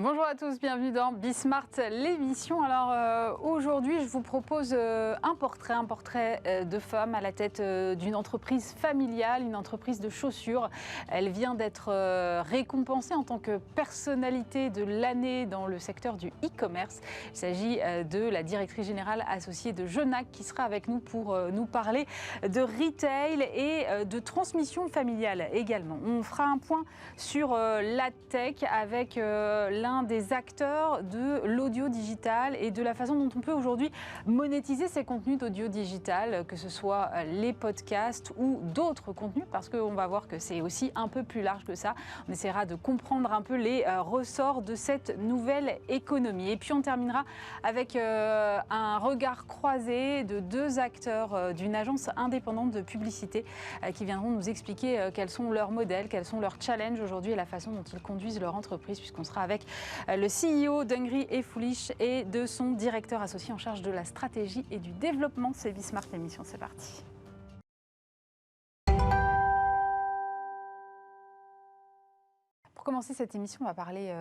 Bonjour à tous, bienvenue dans Bismart, l'émission. Alors aujourd'hui, je vous propose un portrait de femme à la tête d'une entreprise familiale, une entreprise de chaussures. Elle vient d'être récompensée en tant que personnalité de l'année dans le secteur du e-commerce. Il s'agit de la directrice générale associée de Genac qui sera avec nous pour nous parler de retail et de transmission familiale également. On fera un point sur la tech avec l'un des acteurs de l'audio digital et de la façon dont on peut aujourd'hui monétiser ces contenus d'audio digital, que ce soit les podcasts ou d'autres contenus, parce qu'on va voir que c'est aussi un peu plus large que ça. On essaiera de comprendre un peu les ressorts de cette nouvelle économie. Et puis on terminera avec un regard croisé de deux acteurs d'une agence indépendante de publicité qui viendront nous expliquer quels sont leurs modèles, quels sont leurs challenges aujourd'hui et la façon dont ils conduisent leur entreprise, puisqu'on sera avec le CEO d'Hungry et Foolish et de son directeur associé en charge de la stratégie et du développement. C'est Bismart l'émission, c'est parti. Pour commencer cette émission, on va parler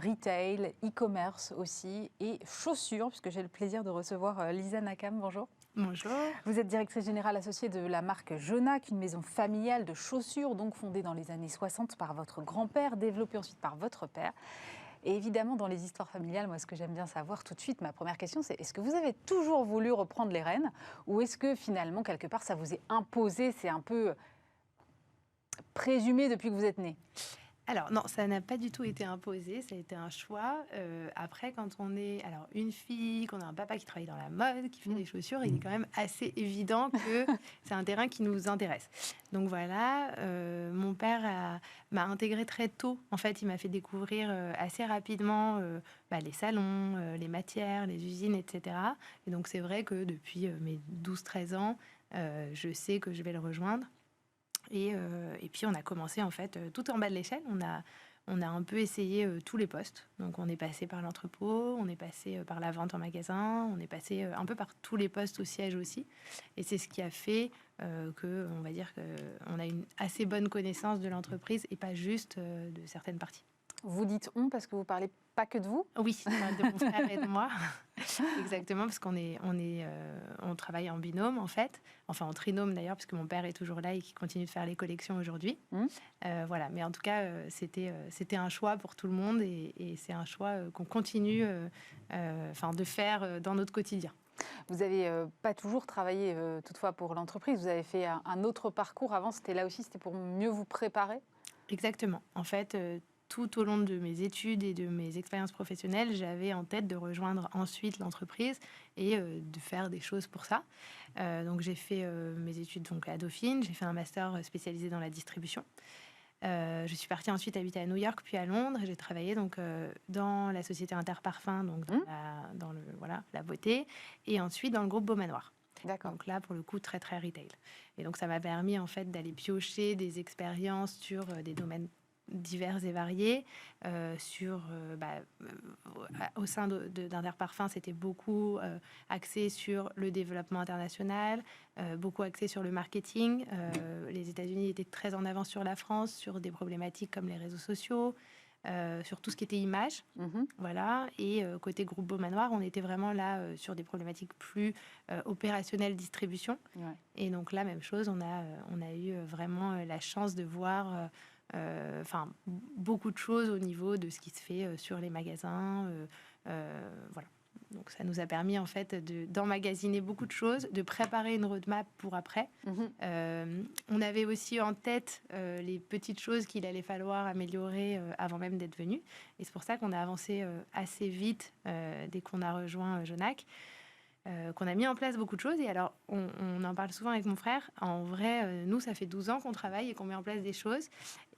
retail, e-commerce aussi et chaussures, puisque j'ai le plaisir de recevoir Lisa Nakam. Bonjour. Bonjour. Vous êtes directrice générale associée de la marque Genac, une maison familiale de chaussures, donc fondée dans les années 60 par votre grand-père, développée ensuite par votre père. Et évidemment, dans les histoires familiales, moi, ce que j'aime bien savoir tout de suite, ma première question, c'est est-ce que vous avez toujours voulu reprendre les rênes ou est-ce que finalement, quelque part, ça vous est imposé, c'est un peu présumé depuis que vous êtes né ? Alors non, ça n'a pas du tout été imposé, ça a été un choix. Après, quand on est une fille, qu'on a un papa qui travaille dans la mode, qui fait des chaussures, il est quand même assez évident que c'est un terrain qui nous intéresse. Donc voilà, mon père m'a intégré très tôt. En fait, il m'a fait découvrir assez rapidement les salons, les matières, les usines, etc. Et donc c'est vrai que depuis mes 12-13 ans, je sais que je vais le rejoindre. Et puis, on a commencé, en fait, tout en bas de l'échelle. On a un peu essayé tous les postes. Donc, on est passé par l'entrepôt, on est passé par la vente en magasin, on est passé un peu par tous les postes au siège aussi. Et c'est ce qui a fait on va dire qu'on a une assez bonne connaissance de l'entreprise et pas juste de certaines parties. Vous dites « on » parce que vous ne parlez pas que de vous ? Oui, de mon frère et de moi. Exactement, parce on travaille en binôme, en fait. Enfin, en trinôme, d'ailleurs, parce que mon père est toujours là et qui continue de faire les collections aujourd'hui. Voilà, mais en tout cas, c'était un choix pour tout le monde et c'est un choix qu'on continue de faire dans notre quotidien. Vous n'avez pas toujours travaillé toutefois pour l'entreprise. Vous avez fait un autre parcours avant. C'était là aussi, c'était pour mieux vous préparer ? Exactement. En fait, tout au long de mes études et de mes expériences professionnelles, j'avais en tête de rejoindre ensuite l'entreprise et de faire des choses pour ça. Donc j'ai fait mes études donc, à Dauphine, j'ai fait un master spécialisé dans la distribution. Je suis partie ensuite habiter à New York, puis à Londres. J'ai travaillé donc, dans la société Interparfums, donc dans la beauté, et ensuite dans le groupe Beaumanoir. D'accord. Donc là, pour le coup, très, très retail. Et donc ça m'a permis en fait d'aller piocher des expériences sur des domaines divers et variés. Au sein d'Interparfums, c'était beaucoup axé sur le développement international, beaucoup axé sur le marketing. Les États-Unis étaient très en avance sur la France, sur des problématiques comme les réseaux sociaux, sur tout ce qui était image. Voilà. Et côté groupe Beaumanoir, on était vraiment là sur des problématiques plus opérationnelles, distribution. Ouais. Et donc là, même chose, on a eu vraiment la chance de voir beaucoup de choses au niveau de ce qui se fait sur les magasins. Voilà. Donc ça nous a permis en fait d'emmagasiner beaucoup de choses, de préparer une roadmap pour après. On avait aussi en tête les petites choses qu'il allait falloir améliorer avant même d'être venu. Et c'est pour ça qu'on a avancé assez vite dès qu'on a rejoint Genac. Qu'on a mis en place beaucoup de choses. Et alors, on en parle souvent avec mon frère. En vrai, nous, ça fait 12 ans qu'on travaille et qu'on met en place des choses.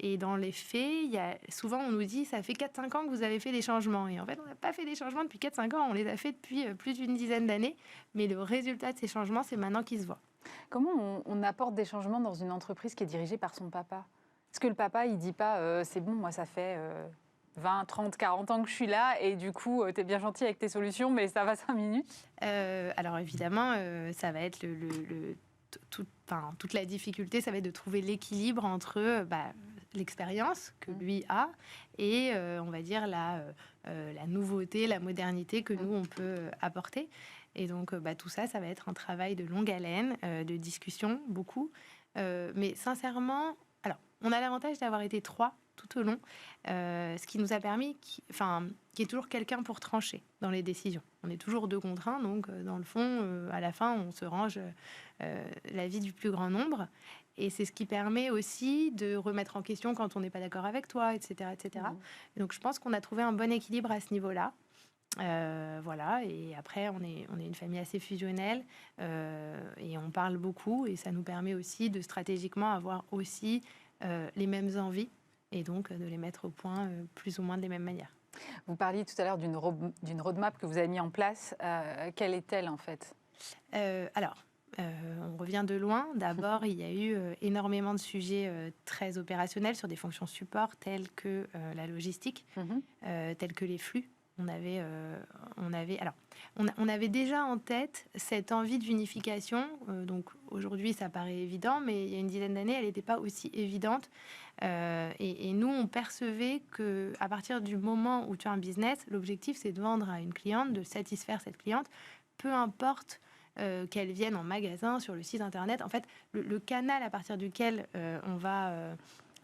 Et dans les faits, souvent, on nous dit, ça fait 4-5 ans que vous avez fait des changements. Et en fait, on n'a pas fait des changements depuis 4-5 ans. On les a fait depuis plus d'une dizaine d'années. Mais le résultat de ces changements, c'est maintenant qu'il se voit. Comment on apporte des changements dans une entreprise qui est dirigée par son papa ? Est-ce que le papa, il ne dit pas, c'est bon, moi, ça fait 20, 30, 40 ans que je suis là et du coup, tu es bien gentil avec tes solutions, mais ça va 5 minutes. Alors évidemment, ça va être toute la difficulté, ça va être de trouver l'équilibre entre l'expérience que lui a et on va dire la nouveauté, la modernité que nous on peut apporter. Et donc tout ça, ça va être un travail de longue haleine, de discussion beaucoup. Mais sincèrement, alors on a l'avantage d'avoir été 3 tout au long, ce qui nous a permis, qu'il y ait toujours quelqu'un pour trancher dans les décisions. On est toujours 2 contre 1, donc dans le fond, à la fin, on se range l'avis du plus grand nombre. Et c'est ce qui permet aussi de remettre en question quand on n'est pas d'accord avec toi, etc. etc. Donc je pense qu'on a trouvé un bon équilibre à ce niveau-là. Voilà, et après, on est une famille assez fusionnelle et on parle beaucoup. Et ça nous permet aussi de stratégiquement avoir aussi les mêmes envies et donc de les mettre au point plus ou moins de les mêmes manières. Vous parliez tout à l'heure d'une roadmap que vous avez mis en place. Quelle est-elle en fait? On revient de loin. D'abord, il y a eu énormément de sujets très opérationnels sur des fonctions support telles que la logistique, telles que les flux. On avait déjà en tête cette envie d'unification. Donc aujourd'hui, ça paraît évident, mais il y a une dizaine d'années, elle n'était pas aussi évidente. Et nous, on percevait que à partir du moment où tu as un business, l'objectif, c'est de vendre à une cliente, de satisfaire cette cliente, peu importe qu'elle vienne en magasin, sur le site internet. En fait, le canal à partir duquel on va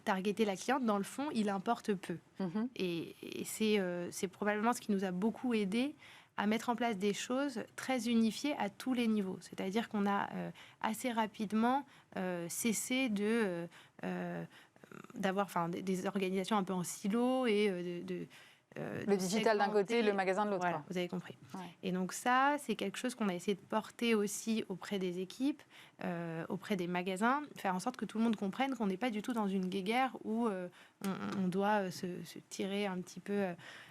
targeter la cliente, dans le fond, il importe peu. Et c'est probablement ce qui nous a beaucoup aidé à mettre en place des choses très unifiées à tous les niveaux. C'est-à-dire qu'on a assez rapidement cessé d'avoir des organisations un peu en silo et le digital d'un côté, le magasin de l'autre. Voilà, vous avez compris. Ouais. Et donc ça, c'est quelque chose qu'on a essayé de porter aussi auprès des équipes, auprès des magasins, faire en sorte que tout le monde comprenne qu'on n'est pas du tout dans une guéguerre où on doit se tirer un petit peu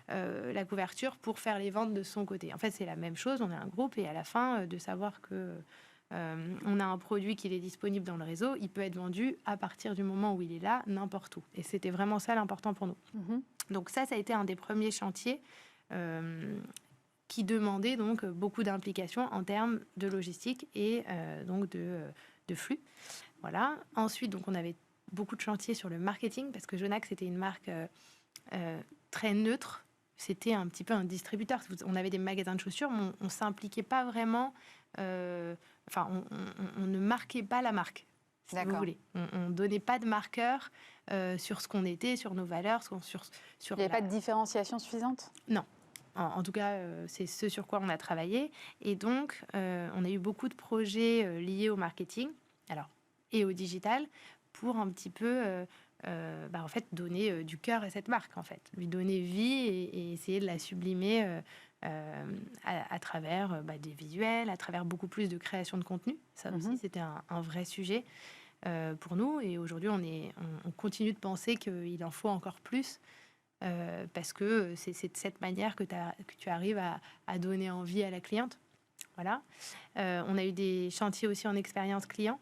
la couverture pour faire les ventes de son côté. En fait, c'est la même chose, on est un groupe et à la fin, de savoir que on a un produit qui est disponible dans le réseau, il peut être vendu à partir du moment où il est là, n'importe où. Et c'était vraiment ça l'important pour nous. Donc ça a été un des premiers chantiers qui demandait donc beaucoup d'implication en termes de logistique et donc de flux. Voilà. Ensuite, donc on avait beaucoup de chantiers sur le marketing parce que Jonac, c'était une marque très neutre. C'était un petit peu un distributeur. On avait des magasins de chaussures, mais on s'impliquait pas vraiment. On ne marquait pas la marque, si vous voulez. On ne donnait pas de marqueur sur ce qu'on était, sur nos valeurs. Il n'y avait pas de différenciation suffisante ? Non. En tout cas, c'est ce sur quoi on a travaillé. Et donc, on a eu beaucoup de projets liés au marketing et au digital pour un petit peu en fait, donner du cœur à cette marque, en fait. Lui donner vie et essayer de la sublimer à travers des visuels, à travers beaucoup plus de création de contenu. Ça aussi, c'était un vrai sujet pour nous. Et aujourd'hui, on continue de penser qu'il en faut encore plus parce que c'est de cette manière que tu arrives à donner envie à la cliente. Voilà. On a eu des chantiers aussi en expérience client.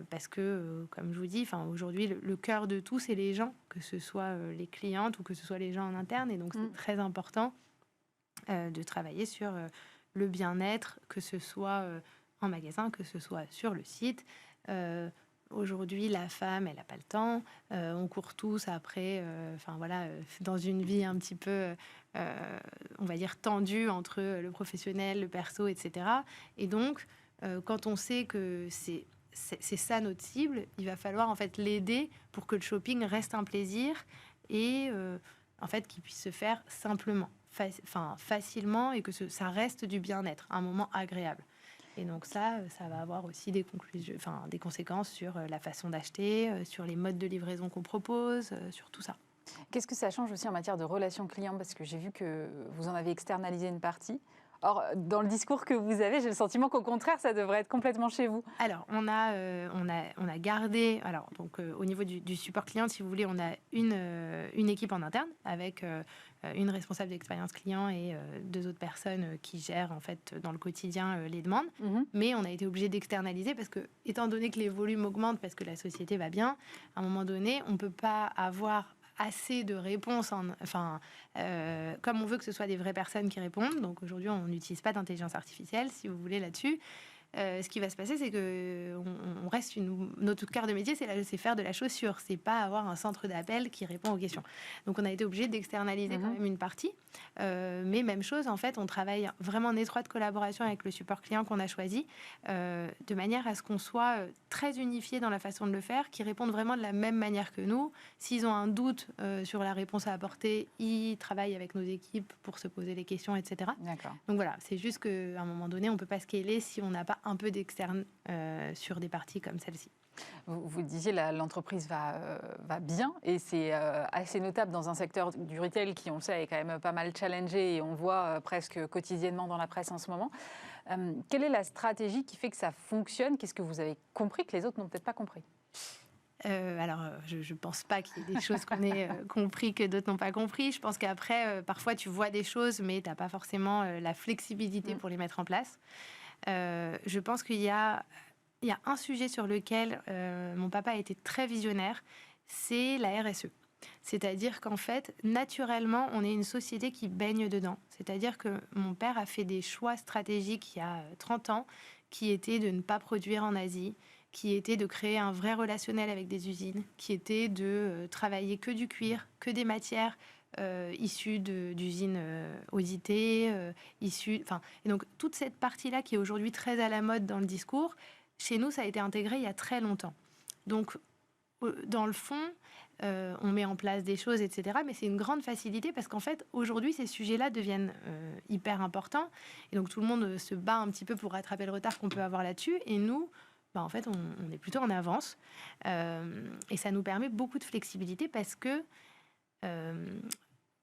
Parce que, comme je vous dis, aujourd'hui, le cœur de tout, c'est les gens, que ce soit les clientes ou que ce soit les gens en interne. Et donc, c'est très important de travailler sur le bien-être, que ce soit en magasin, que ce soit sur le site. Aujourd'hui, la femme, elle n'a pas le temps. On court tous après, dans une vie un petit peu, on va dire, tendue entre le professionnel, le perso, etc. Et donc, quand on sait que c'est ça notre cible, il va falloir en fait l'aider pour que le shopping reste un plaisir et en fait qu'il puisse se faire simplement, facilement et que ça reste du bien-être, un moment agréable. Et donc ça va avoir aussi des conséquences sur la façon d'acheter, sur les modes de livraison qu'on propose, sur tout ça. Qu'est-ce que ça change aussi en matière de relations clients ? Parce que j'ai vu que vous en avez externalisé une partie. Or, dans le discours que vous avez, j'ai le sentiment qu'au contraire, ça devrait être complètement chez vous. Alors, on a gardé... Alors, donc, au niveau du support client, si vous voulez, on a une équipe en interne avec une responsable d'expérience client et 2 autres personnes qui gèrent, en fait, dans le quotidien, les demandes. Mais on a été obligé d'externaliser parce que, étant donné que les volumes augmentent parce que la société va bien, à un moment donné, on ne peut pas avoir assez de réponses, comme on veut que ce soit des vraies personnes qui répondent. Donc aujourd'hui, on n'utilise pas d'intelligence artificielle, si vous voulez, là-dessus. ce qui va se passer, c'est que on reste notre cœur de métier, c'est faire de la chaussure, c'est pas avoir un centre d'appel qui répond aux questions. Donc on a été obligé d'externaliser quand même une partie, mais même chose, en fait, on travaille vraiment en étroite collaboration avec le support client qu'on a choisi, de manière à ce qu'on soit très unifié dans la façon de le faire, qui répondent vraiment de la même manière que nous. S'ils ont un doute sur la réponse à apporter, ils travaillent avec nos équipes pour se poser les questions, etc. D'accord. Donc voilà, c'est juste qu'à un moment donné, on ne peut pas scaler si on n'a pas un peu d'externe sur des parties comme celle-ci. Vous disiez l'entreprise va bien et c'est assez notable dans un secteur du retail qui, on le sait, est quand même pas mal challengé et on le voit presque quotidiennement dans la presse en ce moment. Quelle est la stratégie qui fait que ça fonctionne? Qu'est-ce que vous avez compris que les autres n'ont peut-être pas compris? Alors, je ne pense pas qu'il y ait des choses qu'on ait compris que d'autres n'ont pas compris. Je pense qu'après, parfois, tu vois des choses, mais tu n'as pas forcément la flexibilité pour les mettre en place. Je pense qu'il y a un sujet sur lequel mon papa a été très visionnaire, c'est la RSE. C'est-à-dire qu'en fait, naturellement, on est une société qui baigne dedans. C'est-à-dire que mon père a fait des choix stratégiques il y a 30 ans, qui étaient de ne pas produire en Asie, qui était de créer un vrai relationnel avec des usines, qui était de travailler que du cuir, que des matières issues d'usines auditées, et donc toute cette partie-là qui est aujourd'hui très à la mode dans le discours, chez nous, ça a été intégré il y a très longtemps. Donc, dans le fond, on met en place des choses, etc. Mais c'est une grande facilité parce qu'en fait, aujourd'hui, ces sujets-là deviennent hyper importants. Et donc, tout le monde se bat un petit peu pour rattraper le retard qu'on peut avoir là-dessus. Et nous, en fait, on est plutôt en avance. Et ça nous permet beaucoup de flexibilité parce que,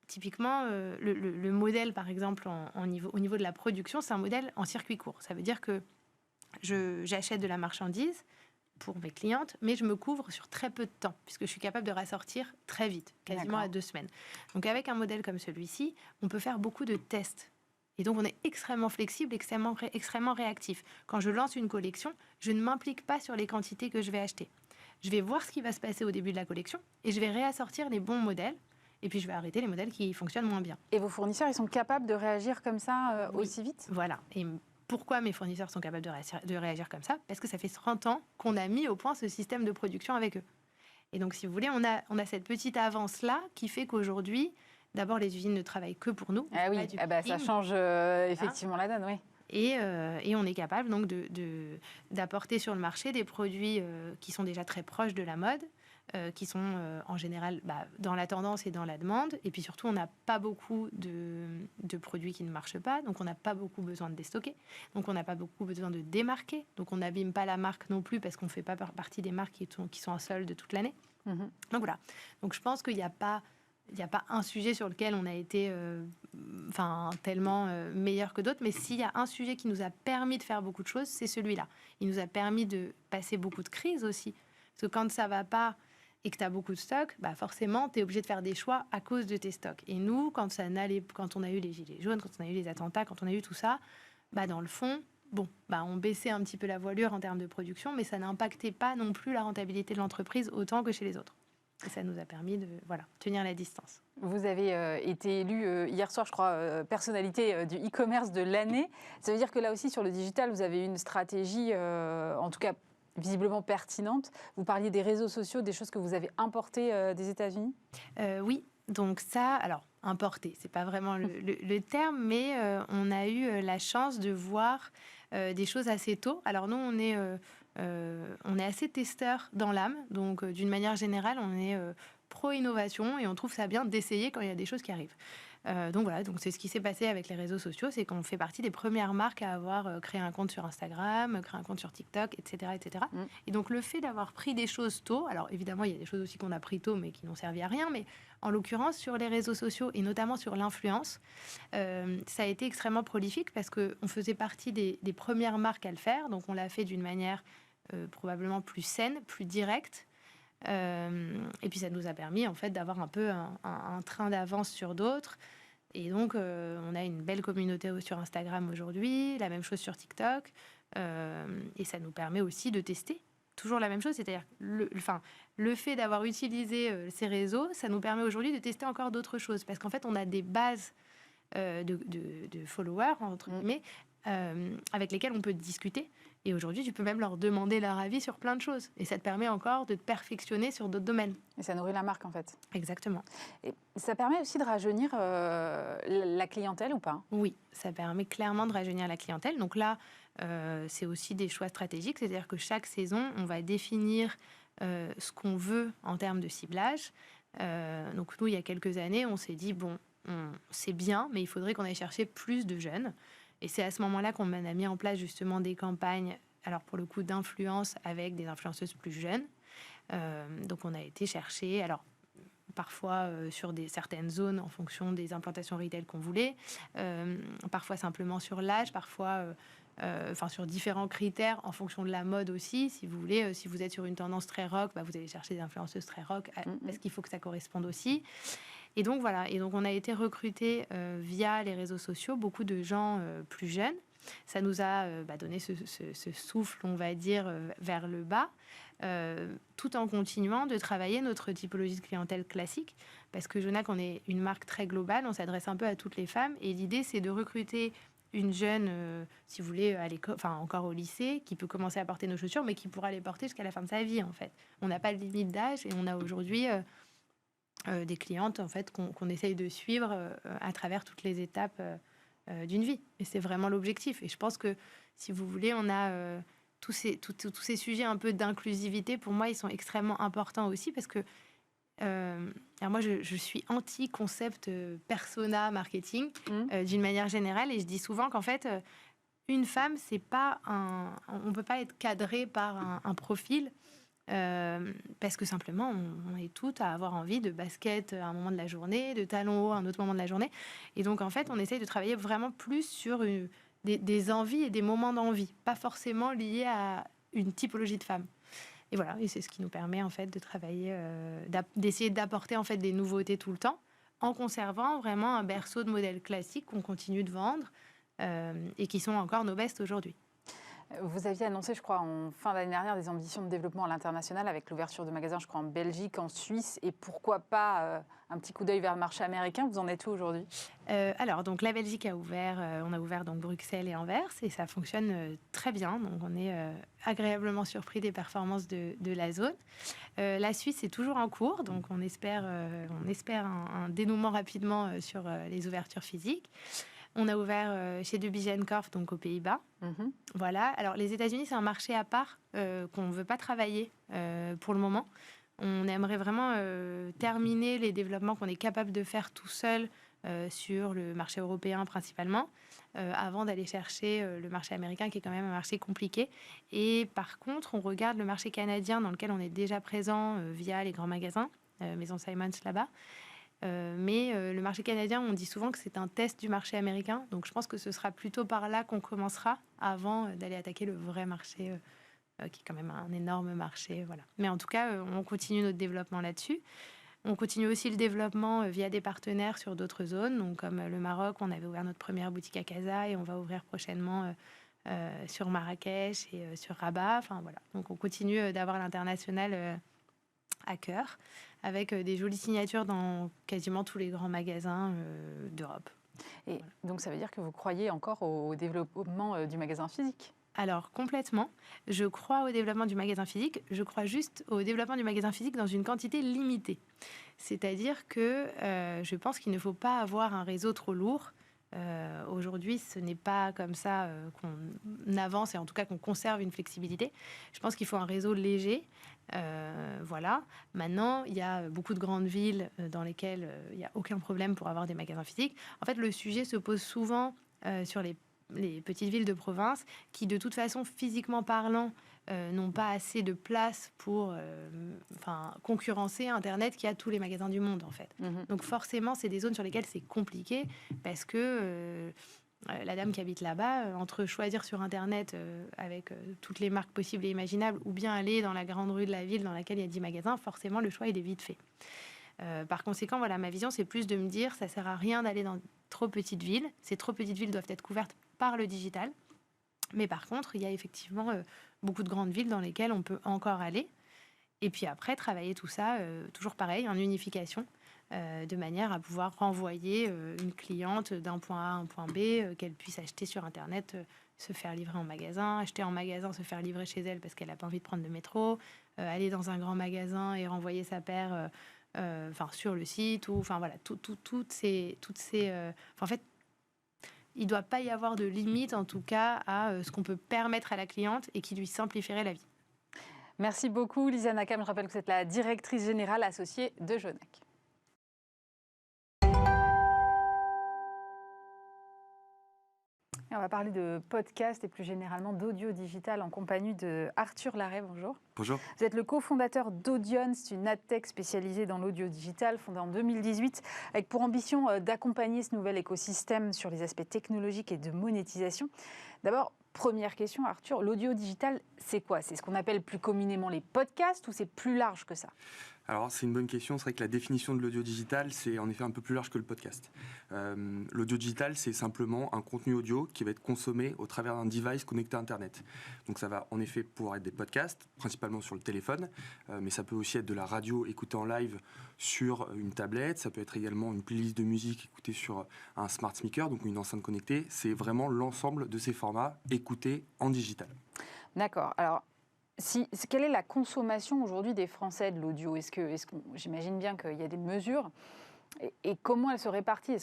typiquement, le modèle, par exemple, au niveau de la production, c'est un modèle en circuit court. Ça veut dire que j'achète de la marchandise pour mes clientes, mais je me couvre sur très peu de temps, puisque je suis capable de rassortir très vite, quasiment à 2 semaines. Donc avec un modèle comme celui-ci, on peut faire beaucoup de tests. Et donc on est extrêmement flexible, extrêmement réactif. Quand je lance une collection, je ne m'implique pas sur les quantités que je vais acheter. Je vais voir ce qui va se passer au début de la collection, et je vais réassortir les bons modèles, et puis je vais arrêter les modèles qui fonctionnent moins bien. Et vos fournisseurs, ils sont capables de réagir comme ça aussi vite? Voilà. Et pourquoi mes fournisseurs sont capables de réagir comme ça? Parce que ça fait 30 ans qu'on a mis au point ce système de production avec eux. Et donc, si vous voulez, on a cette petite avance-là qui fait qu'aujourd'hui, d'abord, les usines ne travaillent que pour nous. Ah oui, ça change effectivement la donne, oui. Et on est capable donc d'apporter sur le marché des produits qui sont déjà très proches de la mode, qui sont en général dans la tendance et dans la demande. Et puis surtout, on n'a pas beaucoup de produits qui ne marchent pas, donc on n'a pas beaucoup besoin de déstocker. Donc on n'a pas beaucoup besoin de démarquer. Donc on n'abîme pas la marque non plus parce qu'on ne fait pas partie des marques qui sont en solde toute l'année. Donc voilà. Donc je pense qu'il n'y a pas un sujet sur lequel on a été tellement meilleur que d'autres, mais s'il y a un sujet qui nous a permis de faire beaucoup de choses, c'est celui-là. Il nous a permis de passer beaucoup de crises aussi. Parce que quand ça ne va pas et que tu as beaucoup de stocks, forcément, tu es obligé de faire des choix à cause de tes stocks. Et nous, quand on a eu les gilets jaunes, quand on a eu les attentats, quand on a eu tout ça, dans le fond, on baissait un petit peu la voilure en termes de production, mais ça n'impactait pas non plus la rentabilité de l'entreprise autant que chez les autres. Et ça nous a permis de tenir la distance. Vous avez été élu hier soir, je crois, personnalité du e-commerce de l'année. Ça veut dire que là aussi, sur le digital, vous avez une stratégie, en tout cas visiblement pertinente. Vous parliez des réseaux sociaux, des choses que vous avez importées des États-Unis? Oui, donc ça, alors importer, c'est pas vraiment le terme, mais on a eu la chance de voir des choses assez tôt. Alors nous, on est assez testeurs dans l'âme, donc d'une manière générale, on est pro-innovation et on trouve ça bien d'essayer quand il y a des choses qui arrivent. Donc voilà, donc c'est ce qui s'est passé avec les réseaux sociaux, c'est qu'on fait partie des premières marques à avoir créé un compte sur Instagram, créé un compte sur TikTok, etc. etc. Et donc le fait d'avoir pris des choses tôt, alors évidemment il y a des choses aussi qu'on a pris tôt mais qui n'ont servi à rien, mais en l'occurrence sur les réseaux sociaux et notamment sur l'influence, ça a été extrêmement prolifique parce qu'on faisait partie des premières marques à le faire, donc on l'a fait d'une manière probablement plus saine, plus directe. Et puis ça nous a permis en fait d'avoir un peu un train d'avance sur d'autres. Et donc on a une belle communauté sur Instagram aujourd'hui, la même chose sur TikTok, et ça nous permet aussi de tester toujours la même chose, c'est-à-dire le fait d'avoir utilisé ces réseaux, ça nous permet aujourd'hui de tester encore d'autres choses parce qu'en fait on a des bases de followers entre guillemets avec lesquels on peut discuter. Et aujourd'hui, tu peux même leur demander leur avis sur plein de choses. Et ça te permet encore de te perfectionner sur d'autres domaines. Et ça nourrit la marque, en fait. Exactement. Et ça permet aussi de rajeunir la clientèle ou pas? Oui, ça permet clairement de rajeunir la clientèle. Donc là, c'est aussi des choix stratégiques. C'est-à-dire que chaque saison, on va définir ce qu'on veut en termes de ciblage. Donc nous, il y a quelques années, on s'est dit, bon, c'est bien, mais il faudrait qu'on aille chercher plus de jeunes. Et c'est à ce moment-là qu'on a mis en place justement des campagnes, alors pour le coup d'influence avec des influenceuses plus jeunes. Donc on a été chercher, alors parfois sur certaines zones en fonction des implantations retail qu'on voulait, parfois simplement sur l'âge, parfois sur différents critères en fonction de la mode aussi. Si vous voulez, si vous êtes sur une tendance très rock, vous allez chercher des influenceuses très rock, parce qu'il faut que ça corresponde aussi. Et donc voilà, et donc on a été recrutés via les réseaux sociaux, beaucoup de gens plus jeunes. Ça nous a donné ce souffle, on va dire, vers le bas, tout en continuant de travailler notre typologie de clientèle classique. Parce que Jonac, on est une marque très globale, on s'adresse un peu à toutes les femmes. Et l'idée, c'est de recruter une jeune, si vous voulez, à l'école, encore au lycée, qui peut commencer à porter nos chaussures, mais qui pourra les porter jusqu'à la fin de sa vie, en fait. On n'a pas de limite d'âge et on a aujourd'hui des clientes, en fait, qu'on essaye de suivre à travers toutes les étapes d'une vie. Et c'est vraiment l'objectif. Et je pense que, si vous voulez, on a tous ces sujets un peu d'inclusivité. Pour moi, ils sont extrêmement importants aussi parce que alors moi, je suis anti-concept persona marketing d'une manière générale. Et je dis souvent qu'en fait, une femme, c'est pas on peut pas être cadré par un profil. Parce que simplement, on est toutes à avoir envie de basket à un moment de la journée, de talons hauts à un autre moment de la journée. Et donc, en fait, on essaye de travailler vraiment plus sur des envies et des moments d'envie, pas forcément liés à une typologie de femme. Et voilà, et c'est ce qui nous permet en fait de travailler, d'essayer d'apporter en fait des nouveautés tout le temps, en conservant vraiment un berceau de modèles classiques qu'on continue de vendre et qui sont encore nos bestes aujourd'hui. Vous aviez annoncé, je crois, en fin d'année dernière, des ambitions de développement à l'international avec l'ouverture de magasins, je crois, en Belgique, en Suisse, et pourquoi pas un petit coup d'œil vers le marché américain. Vous en êtes où aujourd'hui? Alors, donc la Belgique a ouvert, on a ouvert donc Bruxelles et Anvers, et ça fonctionne très bien. Donc, on est agréablement surpris des performances de la zone. La Suisse est toujours en cours, donc on espère un dénouement rapidement sur les ouvertures physiques. On a ouvert chez De Bijenkorf, donc aux Pays-Bas. Voilà. Alors, les États-Unis, c'est un marché à part qu'on ne veut pas travailler pour le moment. On aimerait vraiment terminer les développements qu'on est capable de faire tout seul sur le marché européen principalement, avant d'aller chercher le marché américain, qui est quand même un marché compliqué. Et par contre, on regarde le marché canadien, dans lequel on est déjà présent via les grands magasins, Maison Simons là-bas. Mais le marché canadien, on dit souvent que c'est un test du marché américain. Donc, je pense que ce sera plutôt par là qu'on commencera avant d'aller attaquer le vrai marché, qui est quand même un énorme marché. Voilà. Mais en tout cas, on continue notre développement là-dessus. On continue aussi le développement via des partenaires sur d'autres zones. Donc, comme le Maroc, on avait ouvert notre première boutique à Casa et on va ouvrir prochainement sur Marrakech et sur Rabat. Enfin, voilà. Donc, on continue d'avoir l'international à cœur, avec des jolies signatures dans quasiment tous les grands magasins d'Europe. Et voilà. Donc ça veut dire que vous croyez encore au développement du magasin physique? Alors complètement, je crois au développement du magasin physique, je crois juste au développement du magasin physique dans une quantité limitée. C'est-à-dire que je pense qu'il ne faut pas avoir un réseau trop lourd. Aujourd'hui, ce n'est pas comme ça qu'on avance et en tout cas qu'on conserve une flexibilité. Je pense qu'il faut un réseau léger. Voilà. Maintenant, il y a beaucoup de grandes villes dans lesquelles il n'y a aucun problème pour avoir des magasins physiques. En fait, le sujet se pose souvent sur les petites villes de province qui, de toute façon, physiquement parlant, n'ont pas assez de place pour concurrencer Internet qui a tous les magasins du monde, en fait. Donc forcément, c'est des zones sur lesquelles c'est compliqué parce que la dame qui habite là-bas, entre choisir sur Internet avec toutes les marques possibles et imaginables ou bien aller dans la grande rue de la ville dans laquelle il y a 10 magasins, forcément, le choix, il est vite fait. Par conséquent, voilà, ma vision, c'est plus de me dire ça sert à rien d'aller dans trop petites villes. Ces trop petites villes doivent être couvertes par le digital. Mais par contre, il y a effectivement beaucoup de grandes villes dans lesquelles on peut encore aller. Et puis après, travailler tout ça, toujours pareil, en unification, de manière à pouvoir renvoyer une cliente d'un point A à un point B, qu'elle puisse acheter sur Internet, se faire livrer en magasin, acheter en magasin, se faire livrer chez elle parce qu'elle n'a pas envie de prendre le métro, aller dans un grand magasin et renvoyer sa paire sur le site, ou enfin voilà, toutes ces en fait, il ne doit pas y avoir de limite, en tout cas, à ce qu'on peut permettre à la cliente et qui lui simplifierait la vie. Merci beaucoup, Lisa Nakam. Je rappelle que vous êtes la directrice générale associée de Genac. Et on va parler de podcast et plus généralement d'audio digital en compagnie de Arthur Larrey. Bonjour. Bonjour. Vous êtes le cofondateur d'Audion, c'est une adtech spécialisée dans l'audio digital, fondée en 2018, avec pour ambition d'accompagner ce nouvel écosystème sur les aspects technologiques et de monétisation. D'abord, première question, Arthur, l'audio digital, c'est quoi? C'est ce qu'on appelle plus communément les podcasts ou c'est plus large que ça? Alors, c'est une bonne question. C'est vrai que la définition de l'audio digital, c'est en effet un peu plus large que le podcast. L'audio digital, c'est simplement un contenu audio qui va être consommé au travers d'un device connecté à Internet. Donc, ça va en effet pouvoir être des podcasts, principalement sur le téléphone, mais ça peut aussi être de la radio écoutée en live sur une tablette. Ça peut être également une playlist de musique écoutée sur un smart speaker, donc une enceinte connectée. C'est vraiment l'ensemble de ces formats écoutés en digital. D'accord. Alors, quelle est la consommation aujourd'hui des Français de l'audio? J'imagine bien qu'il y a des mesures. Et comment elle se répartit?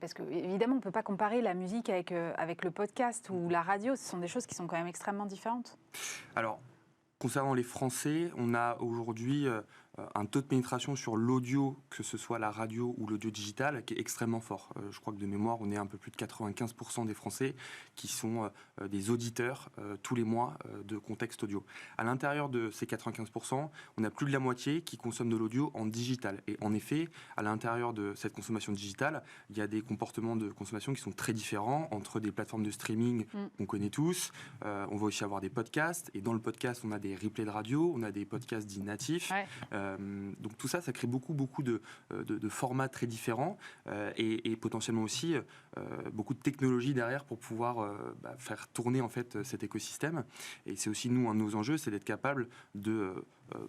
Parce que évidemment, on ne peut pas comparer la musique avec le podcast ou la radio. Ce sont des choses qui sont quand même extrêmement différentes. Alors, concernant les Français, on a aujourd'hui un taux de pénétration sur l'audio, que ce soit la radio ou l'audio digital, qui est extrêmement fort. Je crois que de mémoire, on est un peu plus de 95% des Français qui sont des auditeurs tous les mois de contexte audio. À l'intérieur de ces 95%, on a plus de la moitié qui consomment de l'audio en digital. Et en effet, à l'intérieur de cette consommation digitale, il y a des comportements de consommation qui sont très différents entre des plateformes de streaming qu'on connaît tous. On va aussi avoir des podcasts. Et dans le podcast, on a des replays de radio, on a des podcasts dits natifs. Ouais. Donc tout ça, ça crée beaucoup de formats très différents et potentiellement aussi beaucoup de technologies derrière pour pouvoir faire tourner en fait cet écosystème. Et c'est aussi nous un de nos enjeux, c'est d'être capable de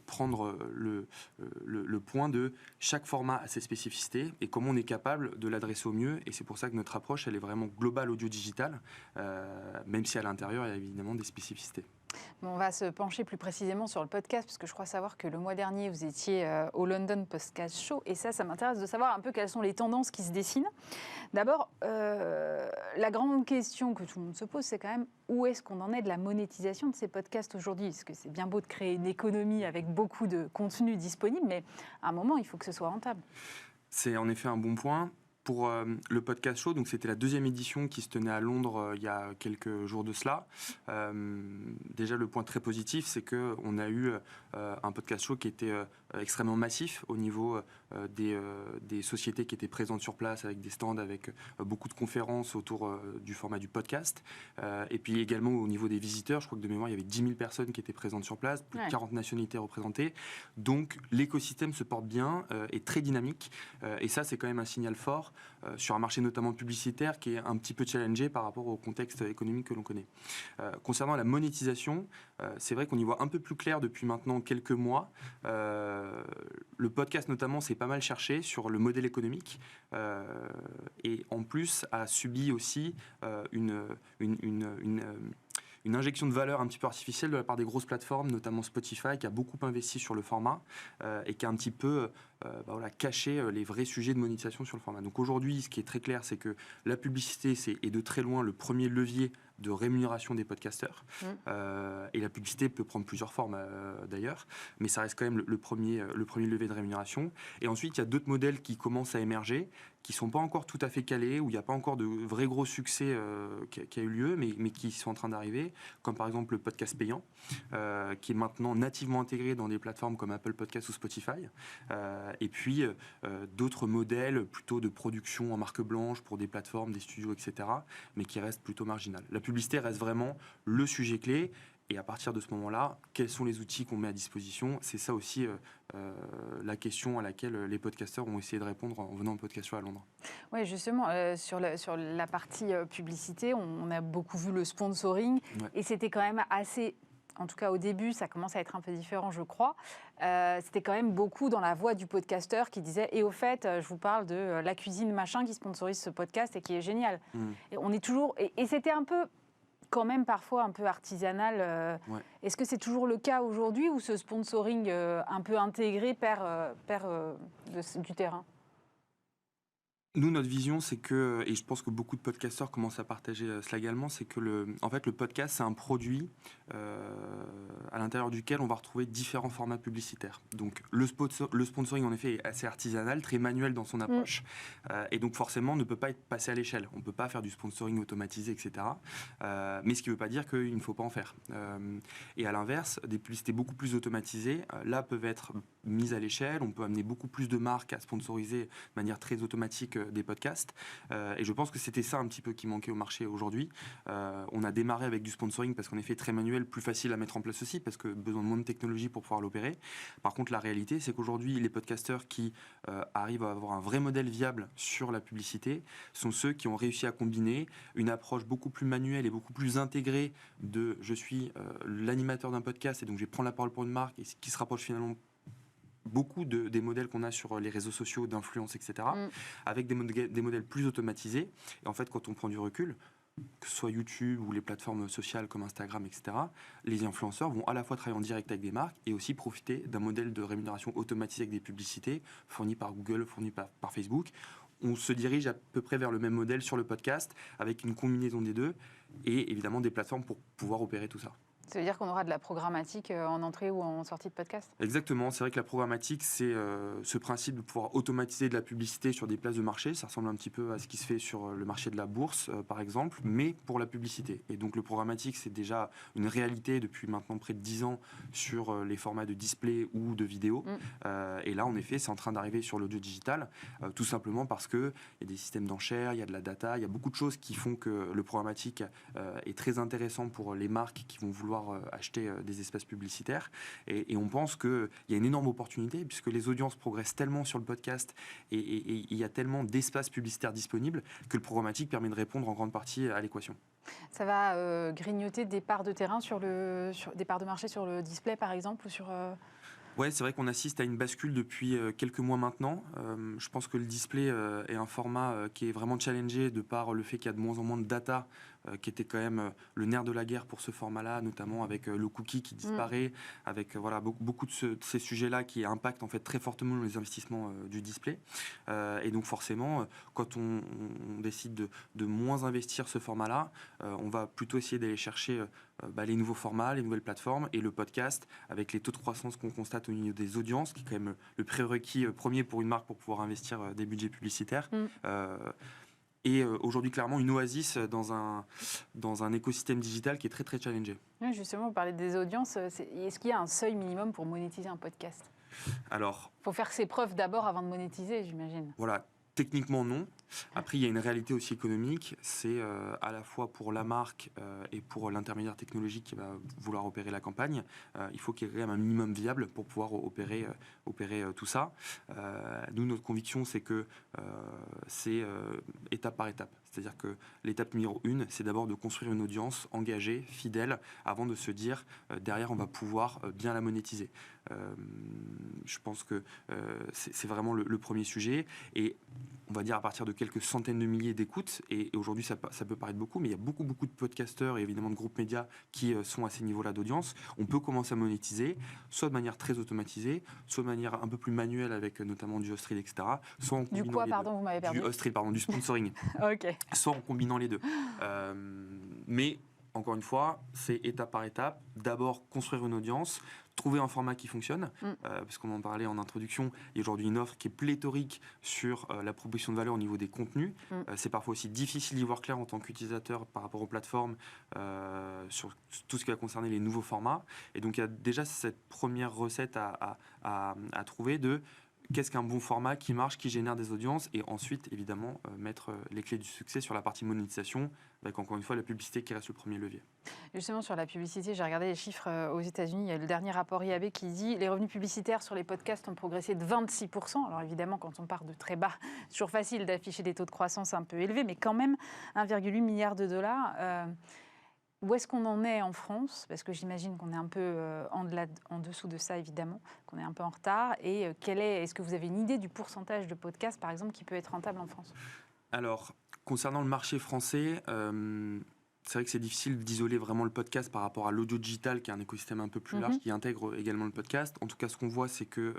prendre le point de chaque format à ses spécificités et comment on est capable de l'adresser au mieux. Et c'est pour ça que notre approche, elle est vraiment globale audio-digital, même si à l'intérieur, il y a évidemment des spécificités. On va se pencher plus précisément sur le podcast, parce que je crois savoir que le mois dernier, vous étiez au London Podcast Show. Et ça m'intéresse de savoir un peu quelles sont les tendances qui se dessinent. D'abord, la grande question que tout le monde se pose, c'est quand même où est-ce qu'on en est de la monétisation de ces podcasts aujourd'hui? Parce que c'est bien beau de créer une économie avec beaucoup de contenu disponible, mais à un moment, il faut que ce soit rentable. C'est en effet un bon point. Pour le podcast show, donc c'était la deuxième édition qui se tenait à Londres il y a quelques jours de cela. Déjà, le point très positif, c'est qu'on a eu un podcast show qui était extrêmement massif au niveau des sociétés qui étaient présentes sur place, avec des stands, avec beaucoup de conférences autour du format du podcast. Et puis également au niveau des visiteurs, je crois que de mémoire, il y avait 10 000 personnes qui étaient présentes sur place, plus de 40 nationalités représentées. Donc l'écosystème se porte bien, est très dynamique. Et ça, c'est quand même un signal fort sur un marché notamment publicitaire qui est un petit peu challengé par rapport au contexte économique que l'on connaît. Concernant la monétisation, c'est vrai qu'on y voit un peu plus clair depuis maintenant quelques mois. Le podcast notamment s'est pas mal cherché sur le modèle économique et en plus a subi aussi une injection de valeur un petit peu artificielle de la part des grosses plateformes, notamment Spotify, qui a beaucoup investi sur le format et qui a un petit peu caché les vrais sujets de monétisation sur le format. Donc aujourd'hui, ce qui est très clair, c'est que la publicité est de très loin le premier levier de rémunération des podcasteurs. Et la publicité peut prendre plusieurs formes d'ailleurs, mais ça reste quand même le premier levier de rémunération. Et ensuite, il y a d'autres modèles qui commencent à émerger, qui ne sont pas encore tout à fait calés, où il n'y a pas encore de vrai gros succès qui a eu lieu, mais qui sont en train d'arriver, comme par exemple le podcast payant, qui est maintenant nativement intégré dans des plateformes comme Apple Podcasts ou Spotify. Et puis d'autres modèles plutôt de production en marque blanche pour des plateformes, des studios, etc., mais qui restent plutôt marginales. La publicité reste vraiment le sujet clé. Et à partir de ce moment-là, quels sont les outils qu'on met à disposition? C'est ça aussi la question à laquelle les podcasteurs ont essayé de répondre en venant au podcast show à Londres. Oui, justement, sur la partie publicité, on a beaucoup vu le sponsoring. Ouais. Et c'était quand même assez... en tout cas au début, ça commence à être un peu différent, je crois, c'était quand même beaucoup dans la voix du podcasteur qui disait « Et au fait, je vous parle de la cuisine machin qui sponsorise ce podcast et qui est génial. Et on est toujours... Et c'était un peu, quand même parfois un peu artisanal. Est-ce que c'est toujours le cas aujourd'hui ou ce sponsoring un peu intégré perd du terrain ? Nous, notre vision, c'est que, et je pense que beaucoup de podcasteurs commencent à partager cela également, c'est que le podcast, c'est un produit à l'intérieur duquel on va retrouver différents formats publicitaires. Donc, le sponsoring, en effet, est assez artisanal, très manuel dans son approche, et donc forcément ne peut pas être passé à l'échelle. On ne peut pas faire du sponsoring automatisé, etc. Mais ce qui ne veut pas dire qu'il ne faut pas en faire. Et à l'inverse, des publicités beaucoup plus automatisées, là, peuvent être mises à l'échelle. On peut amener beaucoup plus de marques à sponsoriser de manière très automatique des podcasts. Et je pense que c'était ça un petit peu qui manquait au marché aujourd'hui. On a démarré avec du sponsoring parce qu'en effet, très manuel, plus facile à mettre en place aussi, parce que besoin de moins de technologie pour pouvoir l'opérer. Par contre, la réalité, c'est qu'aujourd'hui, les podcasteurs qui arrivent à avoir un vrai modèle viable sur la publicité sont ceux qui ont réussi à combiner une approche beaucoup plus manuelle et beaucoup plus intégrée de « je suis l'animateur d'un podcast et donc je vais prendre la parole pour une marque » et qui se rapproche finalement beaucoup des modèles qu'on a sur les réseaux sociaux, d'influence, etc., avec des modèles plus automatisés. Et en fait, quand on prend du recul, que ce soit YouTube ou les plateformes sociales comme Instagram, etc., les influenceurs vont à la fois travailler en direct avec des marques et aussi profiter d'un modèle de rémunération automatisé avec des publicités fournies par Google, fournies par Facebook. On se dirige à peu près vers le même modèle sur le podcast, avec une combinaison des deux, et évidemment des plateformes pour pouvoir opérer tout ça. Ça veut dire qu'on aura de la programmatique en entrée ou en sortie de podcast ? Exactement, c'est vrai que la programmatique, c'est ce principe de pouvoir automatiser de la publicité sur des places de marché. Ça ressemble un petit peu à ce qui se fait sur le marché de la bourse, par exemple, mais pour la publicité. Et donc le programmatique, c'est déjà une réalité depuis maintenant près de 10 ans sur les formats de display ou de vidéo. Et là, en effet, c'est en train d'arriver sur l'audio digital, tout simplement parce qu'il y a des systèmes d'enchères, il y a de la data, il y a beaucoup de choses qui font que le programmatique est très intéressant pour les marques qui vont vouloir acheter des espaces publicitaires. Et on pense qu'il y a une énorme opportunité puisque les audiences progressent tellement sur le podcast et il y a tellement d'espaces publicitaires disponibles que le programmatique permet de répondre en grande partie à l'équation. Ça va grignoter des parts de terrain des parts de marché sur le display, par exemple, ou sur... Ouais, c'est vrai qu'on assiste à une bascule depuis quelques mois maintenant. Je pense que le display est un format qui est vraiment challengé de par le fait qu'il y a de moins en moins de data, qui était quand même le nerf de la guerre pour ce format-là, notamment avec le cookie qui disparaît, avec beaucoup de ces sujets-là qui impactent en fait très fortement les investissements du display. Et donc forcément, quand on décide de moins investir ce format-là, on va plutôt essayer d'aller chercher les nouveaux formats, les nouvelles plateformes et le podcast avec les taux de croissance qu'on constate au niveau des audiences, qui est quand même le prérequis premier pour une marque pour pouvoir investir des budgets publicitaires. Et aujourd'hui, clairement, une oasis dans un écosystème digital qui est très, très challengé. Oui, justement, vous parlez des audiences. Est-ce qu'il y a un seuil minimum pour monétiser un podcast ? Alors, il faut faire ses preuves d'abord avant de monétiser, j'imagine. Voilà. Techniquement, non. Après, il y a une réalité aussi économique. C'est à la fois pour la marque et pour l'intermédiaire technologique qui va vouloir opérer la campagne. Il faut qu'il y ait quand même un minimum viable pour pouvoir opérer tout ça. Nous, notre conviction, c'est que c'est étape par étape. C'est-à-dire que l'étape numéro 1, c'est d'abord de construire une audience engagée, fidèle, avant de se dire, derrière, on va pouvoir bien la monétiser. Je pense que c'est vraiment le premier sujet. Et on va dire à partir de quelques centaines de milliers d'écoutes, et aujourd'hui ça peut paraître beaucoup, mais il y a beaucoup de podcasteurs et évidemment de groupes médias qui sont à ces niveaux-là d'audience. On peut commencer à monétiser, soit de manière très automatisée, soit de manière un peu plus manuelle avec notamment du host-read, etc. Soit en combinant du quoi, pardon, vous m'avez perdu. Du host-read, pardon, du sponsoring. Ok. Soit en combinant les deux. Mais encore une fois, c'est étape par étape. D'abord, construire une audience, trouver un format qui fonctionne, parce qu'on en parlait en introduction, il y a aujourd'hui une offre qui est pléthorique sur la proposition de valeur au niveau des contenus. C'est parfois aussi difficile d'y voir clair en tant qu'utilisateur par rapport aux plateformes sur tout ce qui va concerner les nouveaux formats. Et donc, il y a déjà cette première recette à trouver de qu'est-ce qu'un bon format qui marche, qui génère des audiences, et ensuite, évidemment, mettre les clés du succès sur la partie monétisation, avec encore une fois la publicité qui reste le premier levier. Justement, sur la publicité, j'ai regardé les chiffres aux États-Unis. Il y a le dernier rapport IAB qui dit que les revenus publicitaires sur les podcasts ont progressé de 26%. Alors évidemment, quand on part de très bas, c'est toujours facile d'afficher des taux de croissance un peu élevés, mais quand même 1,8 milliard de dollars. Où est-ce qu'on en est en France? Parce que j'imagine qu'on est un peu en dessous de ça, évidemment, qu'on est un peu en retard. Et est-ce que vous avez une idée du pourcentage de podcasts, par exemple, qui peut être rentable en France? Alors, concernant le marché français, c'est vrai que c'est difficile d'isoler vraiment le podcast par rapport à l'audio digital, qui est un écosystème un peu plus large, qui intègre également le podcast. En tout cas, ce qu'on voit, c'est que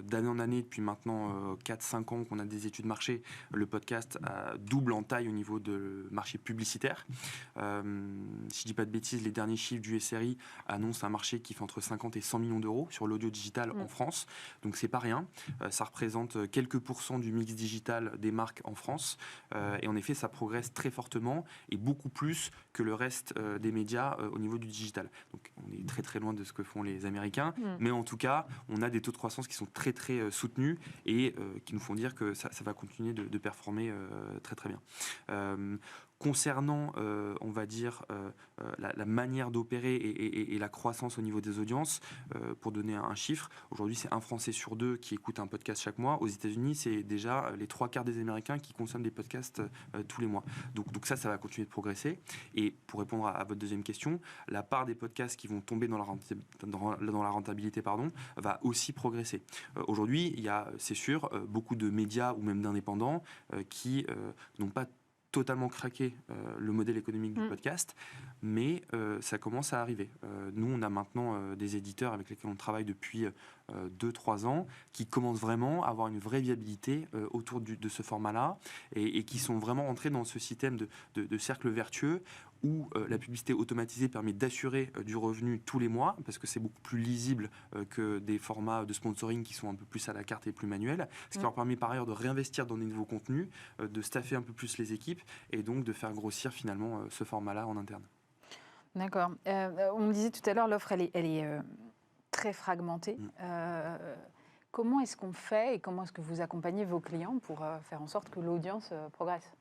d'année en année, depuis maintenant 4-5 ans qu'on a des études marché, le podcast double en taille au niveau de marché publicitaire. Si je dis pas de bêtises, les derniers chiffres du SRI annoncent un marché qui fait entre 50 et 100 millions d'euros sur l'audio digital en France. Donc, c'est pas rien. Ça représente quelques pourcents du mix digital des marques en France. Et en effet, ça progresse très fortement et beaucoup plus que le reste des médias au niveau du digital. Donc on est très très loin de ce que font les Américains, mais en tout cas, on a des taux de croissance qui sont très très soutenus et qui nous font dire que ça va continuer de performer très très bien. Concernant, on va dire, la manière d'opérer et la croissance au niveau des audiences, pour donner un chiffre, aujourd'hui c'est 1 Français sur 2 qui écoute un podcast chaque mois. Aux États-Unis, c'est déjà les 3/4 des Américains qui consomment des podcasts tous les mois. Donc ça va continuer de progresser. Et pour répondre à votre deuxième question, la part des podcasts qui vont tomber dans la rentabilité, va aussi progresser. Aujourd'hui, il y a, c'est sûr, beaucoup de médias ou même d'indépendants qui n'ont pas totalement craqué le modèle économique du podcast, mais ça commence à arriver. Nous, on a maintenant des éditeurs avec lesquels on travaille depuis 2-3 ans qui commencent vraiment à avoir une vraie viabilité autour de ce format-là et qui sont vraiment entrés dans ce système de cercle vertueux où la publicité automatisée permet d'assurer du revenu tous les mois, parce que c'est beaucoup plus lisible que des formats de sponsoring qui sont un peu plus à la carte et plus manuels, ce qui leur permet par ailleurs de réinvestir dans des nouveaux contenus, de staffer un peu plus les équipes, et donc de faire grossir finalement ce format-là en interne. D'accord. On me disait tout à l'heure, l'offre, elle est très fragmentée. Comment est-ce qu'on fait et comment est-ce que vous accompagnez vos clients pour faire en sorte que l'audience progresse?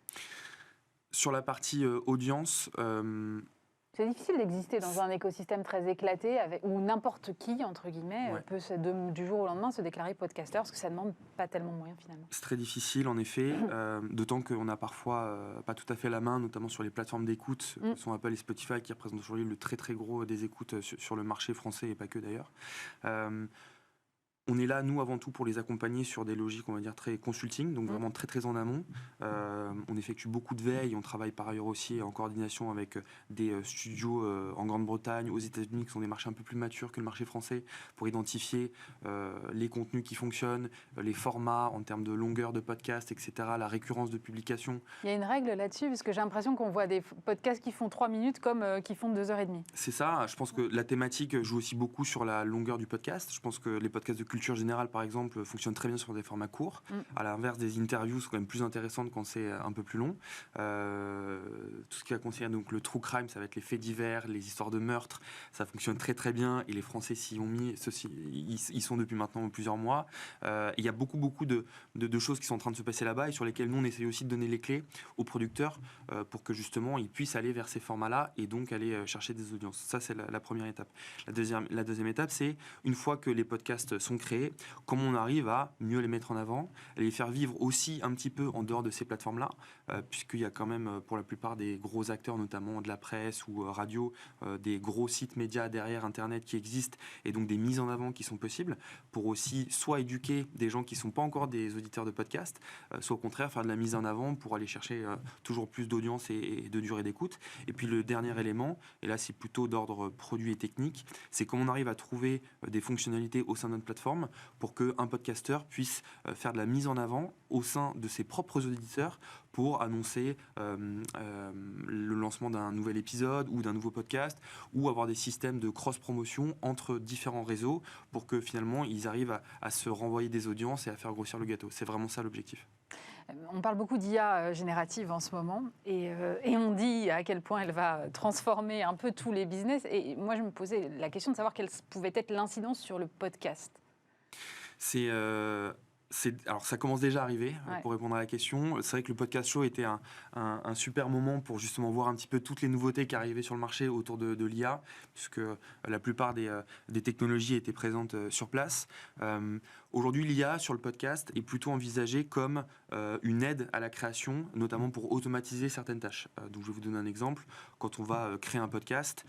Sur la partie audience, c'est difficile d'exister dans un écosystème très éclaté où n'importe qui, entre guillemets, peut du jour au lendemain se déclarer podcasteur, parce que ça ne demande pas tellement de moyens finalement. C'est très difficile en effet, d'autant qu'on a parfois pas tout à fait la main, notamment sur les plateformes d'écoute, que sont Apple et Spotify, qui représentent aujourd'hui le très très gros des écoutes sur le marché français et pas que d'ailleurs. On est là, nous, avant tout, pour les accompagner sur des logiques, on va dire, très consulting, donc vraiment très, très en amont. On effectue beaucoup de veille. On travaille par ailleurs aussi en coordination avec des studios en Grande-Bretagne, aux États-Unis, qui sont des marchés un peu plus matures que le marché français, pour identifier les contenus qui fonctionnent, les formats en termes de longueur de podcast, etc., la récurrence de publication. Il y a une règle là-dessus, parce que j'ai l'impression qu'on voit des podcasts qui font 3 minutes comme qui font 2h30. C'est ça. Je pense que la thématique joue aussi beaucoup sur la longueur du podcast. Je pense que les podcasts de culture générale, par exemple, fonctionne très bien sur des formats courts. À l'inverse, des interviews sont quand même plus intéressantes quand c'est un peu plus long. Tout ce qui va concerner donc le true crime, ça va être les faits divers, les histoires de meurtre. Ça fonctionne très très bien et les Français s'y ont mis. Ils sont depuis maintenant plusieurs mois. Il y a beaucoup de choses qui sont en train de se passer là-bas et sur lesquelles nous on essaye aussi de donner les clés aux producteurs pour que justement ils puissent aller vers ces formats-là et donc aller chercher des audiences. Ça, c'est la première étape. La deuxième étape, c'est une fois que les podcasts sont créés, comment on arrive à mieux les mettre en avant, à les faire vivre aussi un petit peu en dehors de ces plateformes-là, puisqu'il y a quand même pour la plupart des gros acteurs, notamment de la presse ou radio, des gros sites médias derrière Internet qui existent et donc des mises en avant qui sont possibles pour aussi soit éduquer des gens qui ne sont pas encore des auditeurs de podcast, soit au contraire faire de la mise en avant pour aller chercher toujours plus d'audience et de durée d'écoute. Et puis le dernier élément, et là c'est plutôt d'ordre produit et technique, c'est comment on arrive à trouver des fonctionnalités au sein de notre plateforme pour qu'un podcasteur puisse faire de la mise en avant au sein de ses propres auditeurs pour annoncer le lancement d'un nouvel épisode ou d'un nouveau podcast, ou avoir des systèmes de cross-promotion entre différents réseaux pour que finalement ils arrivent à se renvoyer des audiences et à faire grossir le gâteau. C'est vraiment ça l'objectif. On parle beaucoup d'IA générative en ce moment et on dit à quel point elle va transformer un peu tous les business. Et moi, je me posais la question de savoir quelle pouvait être l'incidence sur le podcast. Alors ça commence déjà à arriver, pour répondre à la question. C'est vrai que le podcast show était un super moment pour justement voir un petit peu toutes les nouveautés qui arrivaient sur le marché autour de l'IA, puisque la plupart des technologies étaient présentes sur place. Aujourd'hui, l'IA sur le podcast est plutôt envisagée comme une aide à la création, notamment pour automatiser certaines tâches. Donc, je vais vous donner un exemple. Quand on va créer un podcast,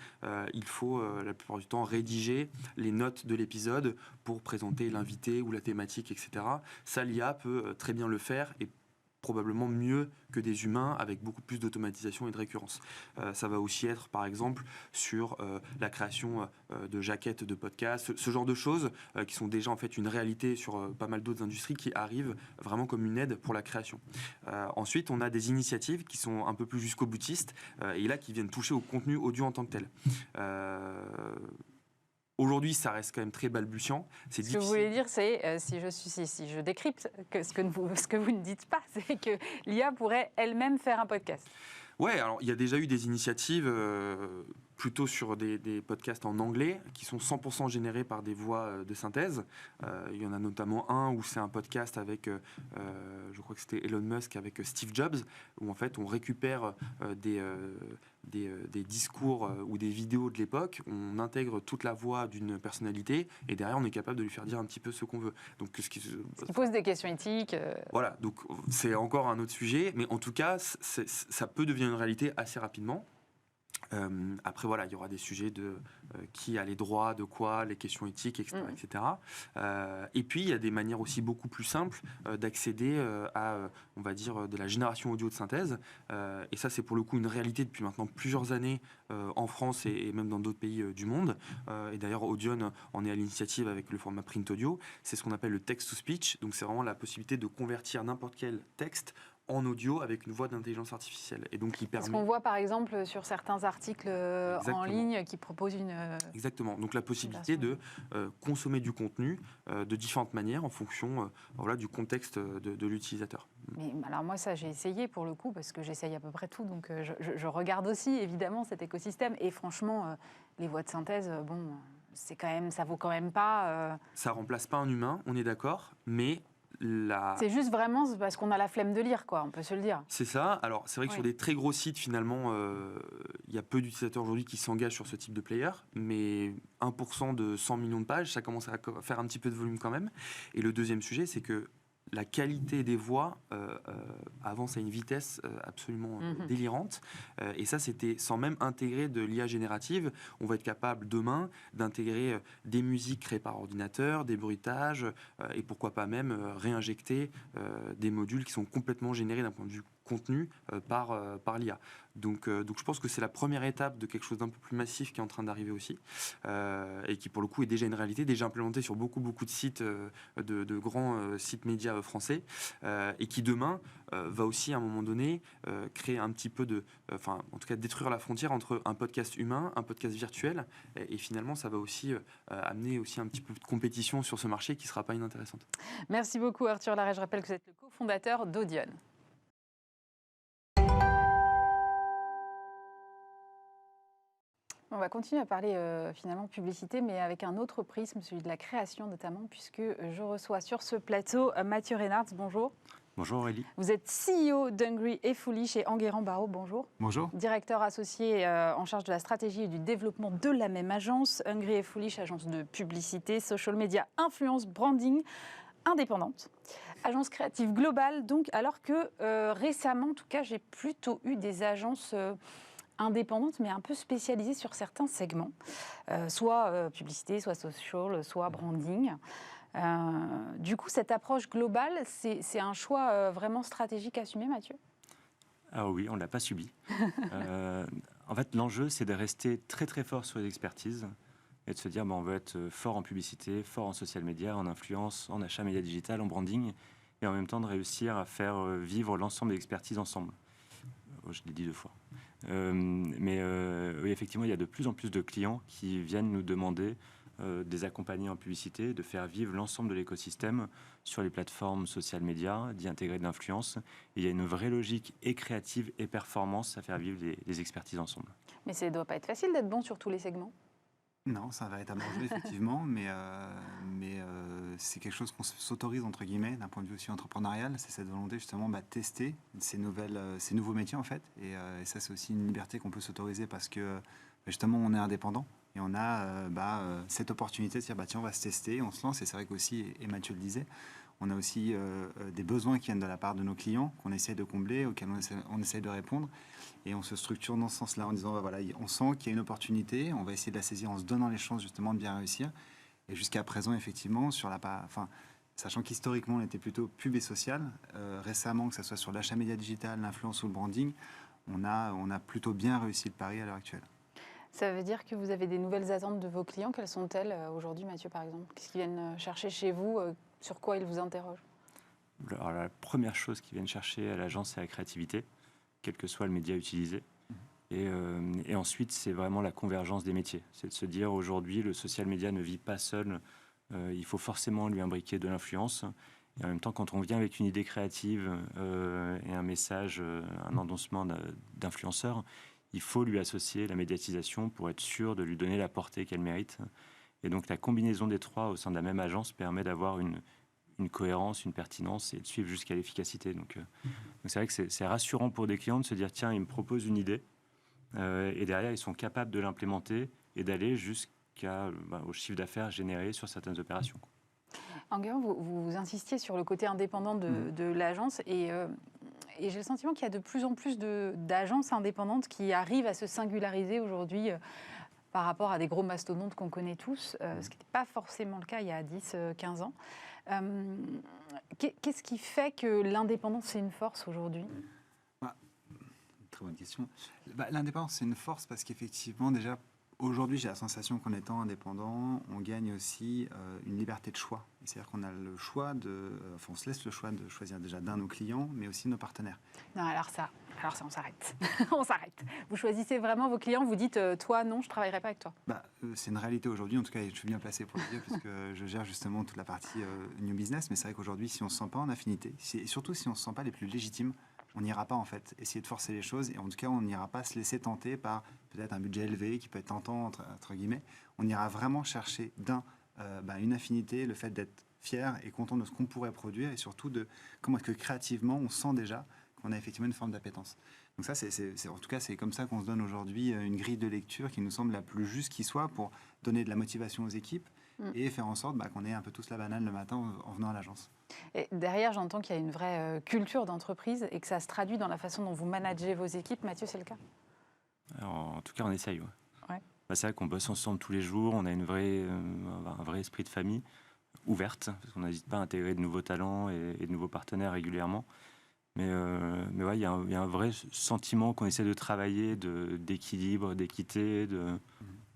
il faut la plupart du temps rédiger les notes de l'épisode pour présenter l'invité ou la thématique, etc. Ça, l'IA peut très bien le faire et probablement mieux que des humains avec beaucoup plus d'automatisation et de récurrence. Ça va aussi être par exemple sur la création de jaquettes de podcasts, ce genre de choses qui sont déjà en fait une réalité sur pas mal d'autres industries qui arrivent vraiment comme une aide pour la création. Ensuite, on a des initiatives qui sont un peu plus jusqu'au boutiste et là qui viennent toucher au contenu audio en tant que tel. Aujourd'hui, ça reste quand même très balbutiant. Ce que vous voulez dire, c'est, si je décrypte, que ce que vous ne dites pas, c'est que l'IA pourrait elle-même faire un podcast. Ouais, alors il y a déjà eu des initiatives plutôt sur des podcasts en anglais qui sont 100% générés par des voix de synthèse. Il y en a notamment un où c'est un podcast avec, je crois que c'était Elon Musk avec Steve Jobs, où en fait on récupère des discours ou des vidéos de l'époque, on intègre toute la voix d'une personnalité et derrière on est capable de lui faire dire un petit peu ce qu'on veut. Donc ce qui pose des questions éthiques. Voilà, donc c'est encore un autre sujet, mais en tout cas ça peut devenir une réalité assez rapidement. Après voilà, il y aura des sujets de qui a les droits, de quoi, les questions éthiques, etc. etc. Et puis il y a des manières aussi beaucoup plus simples d'accéder à, on va dire, de la génération audio de synthèse. Et ça c'est pour le coup une réalité depuis maintenant plusieurs années en France et même dans d'autres pays du monde. Et d'ailleurs Audion en est à l'initiative avec le format print audio. C'est ce qu'on appelle le text to speech. Donc c'est vraiment la possibilité de convertir n'importe quel texte en audio avec une voix d'intelligence artificielle. Et donc, il permet... Ce qu'on voit par exemple sur certains articles en ligne qui proposent une... Exactement. Donc la possibilité de consommer du contenu de différentes manières en fonction voilà, du contexte de l'utilisateur. Mais alors moi ça j'ai essayé pour le coup parce que j'essaye à peu près tout. Donc je regarde aussi évidemment cet écosystème. Et franchement, les voix de synthèse, bon, c'est quand même, ça vaut quand même pas... Ça remplace pas un humain, on est d'accord, mais... C'est juste vraiment parce qu'on a la flemme de lire, quoi, on peut se le dire. C'est ça. Alors, c'est vrai que sur des très gros sites, finalement, il y a peu d'utilisateurs aujourd'hui qui s'engagent sur ce type de player, mais 1% de 100 millions de pages, ça commence à faire un petit peu de volume quand même. Et le deuxième sujet, c'est que la qualité des voix avance à une vitesse absolument délirante. Et ça, c'était sans même intégrer de l'IA générative. On va être capable demain d'intégrer des musiques créées par ordinateur, des bruitages, et pourquoi pas même réinjecter des modules qui sont complètement générés d'un point de vue contenu par l'IA. Donc je pense que c'est la première étape de quelque chose d'un peu plus massif qui est en train d'arriver aussi et qui pour le coup est déjà une réalité, déjà implémentée sur beaucoup de sites, de grands sites médias français et qui demain va aussi à un moment donné créer un petit peu enfin en tout cas détruire la frontière entre un podcast humain, un podcast virtuel et finalement ça va aussi amener aussi un petit peu de compétition sur ce marché qui ne sera pas inintéressante. Merci beaucoup Arthur Larrey, je rappelle que vous êtes le cofondateur d'Audion. On va continuer à parler finalement publicité, mais avec un autre prisme, celui de la création notamment, puisque je reçois sur ce plateau Mathieu Reynards. Bonjour. Bonjour Aurélie. Vous êtes CEO d'Hungry et Foolish chez Enguerrand Barraud. Bonjour. Bonjour. Directeur associé en charge de la stratégie et du développement de la même agence. Hungry et Foolish, agence de publicité, social media, influence, branding, indépendante. Agence créative globale, donc, alors que récemment, en tout cas, j'ai plutôt eu des agences... indépendante, mais un peu spécialisée sur certains segments, soit publicité, soit social, soit branding. Du coup, cette approche globale, c'est un choix vraiment stratégique assumé, Mathieu ? Ah oui, on ne l'a pas subi. En fait, l'enjeu, c'est de rester très très fort sur les expertises et de se dire, on veut être fort en publicité, fort en social media, en influence, en achat média digital, en branding, et en même temps de réussir à faire vivre l'ensemble des expertises ensemble. Je l'ai dit 2 fois. Oui, effectivement, il y a de plus en plus de clients qui viennent nous demander de les accompagner en publicité, de faire vivre l'ensemble de l'écosystème sur les plateformes social médias, d'y intégrer de l'influence. Il y a une vraie logique et créative et performance à faire vivre les expertises ensemble. Mais ça ne doit pas être facile d'être bon sur tous les segments. Non, c'est un véritable enjeu, effectivement, mais c'est quelque chose qu'on s'autorise, entre guillemets, d'un point de vue aussi entrepreneurial. C'est cette volonté, justement, de tester ces nouveaux métiers, en fait. Et ça, c'est aussi une liberté qu'on peut s'autoriser parce que, justement, on est indépendant. Et on a cette opportunité de se dire, tiens, on va se tester, on se lance. Et c'est vrai qu'aussi, et Mathieu le disait, on a aussi des besoins qui viennent de la part de nos clients, qu'on essaie de combler, auxquels on essaie de répondre. Et on se structure dans ce sens-là, en disant, voilà, on sent qu'il y a une opportunité, on va essayer de la saisir en se donnant les chances justement de bien réussir. Et jusqu'à présent, effectivement, sachant qu'historiquement, on était plutôt pub et social, récemment, que ce soit sur l'achat média digital, l'influence ou le branding, on a plutôt bien réussi le pari à l'heure actuelle. Ça veut dire que vous avez des nouvelles attentes de vos clients. Quelles sont-elles aujourd'hui, Mathieu, par exemple? Qu'est-ce qu'ils viennent chercher chez vous? Sur quoi ils vous interrogent? Alors, la première chose qu'ils viennent chercher à l'agence, c'est la créativité, quel que soit le média utilisé. Et ensuite, c'est vraiment la convergence des métiers. C'est de se dire, aujourd'hui, le social media ne vit pas seul. Il faut forcément lui imbriquer de l'influence. Et en même temps, quand on vient avec une idée créative et un message, un endossement d'influenceur, il faut lui associer la médiatisation pour être sûr de lui donner la portée qu'elle mérite. Et donc, la combinaison des trois au sein de la même agence permet d'avoir une cohérence, une pertinence et de suivre jusqu'à l'efficacité. Donc c'est vrai que c'est rassurant pour des clients de se dire, tiens, ils me proposent une idée et derrière, ils sont capables de l'implémenter et d'aller au chiffre d'affaires généré sur certaines opérations. Enguerrand, vous insistiez sur le côté indépendant de l'agence et j'ai le sentiment qu'il y a de plus en plus d'agences indépendantes qui arrivent à se singulariser aujourd'hui par rapport à des gros mastodontes qu'on connaît tous, ce qui n'était pas forcément le cas il y a 10-15 ans. Qu'est-ce qui fait que l'indépendance, c'est une force aujourd'hui? Très bonne question. L'indépendance, c'est une force parce qu'effectivement, déjà, aujourd'hui, j'ai la sensation qu'en étant indépendant, on gagne aussi une liberté de choix. C'est-à-dire qu'on a le choix on se laisse le choix de choisir déjà d'un de nos clients, mais aussi de nos partenaires. Non, alors ça, on s'arrête. On s'arrête. Vous choisissez vraiment vos clients, vous dites, toi, non, je ne travaillerai pas avec toi. C'est une réalité aujourd'hui, en tout cas, je suis bien placé pour le dire, puisque je gère justement toute la partie new business, mais c'est vrai qu'aujourd'hui, si on ne se sent pas en affinité, et surtout si on ne se sent pas les plus légitimes, on n'ira pas en fait essayer de forcer les choses, et en tout cas, on n'ira pas se laisser tenter par peut-être un budget élevé qui peut être tentant, entre guillemets. On ira vraiment chercher une affinité, le fait d'être fier et content de ce qu'on pourrait produire, et surtout de comment est-ce que créativement, on sent déjà qu'on a effectivement une forme d'appétence. Donc ça, en tout cas, c'est comme ça qu'on se donne aujourd'hui une grille de lecture qui nous semble la plus juste qui soit pour donner de la motivation aux équipes et faire en sorte qu'on ait un peu tous la banane le matin en venant à l'agence. Et derrière, j'entends qu'il y a une vraie culture d'entreprise et que ça se traduit dans la façon dont vous managez vos équipes. Mathieu, c'est le cas? Alors, en tout cas, on essaye. Ouais. C'est vrai qu'on bosse ensemble tous les jours, on a un vrai esprit de famille ouverte, parce qu'on n'hésite pas à intégrer de nouveaux talents et de nouveaux partenaires régulièrement. Mais il y a un vrai sentiment qu'on essaie de travailler, d'équilibre, d'équité.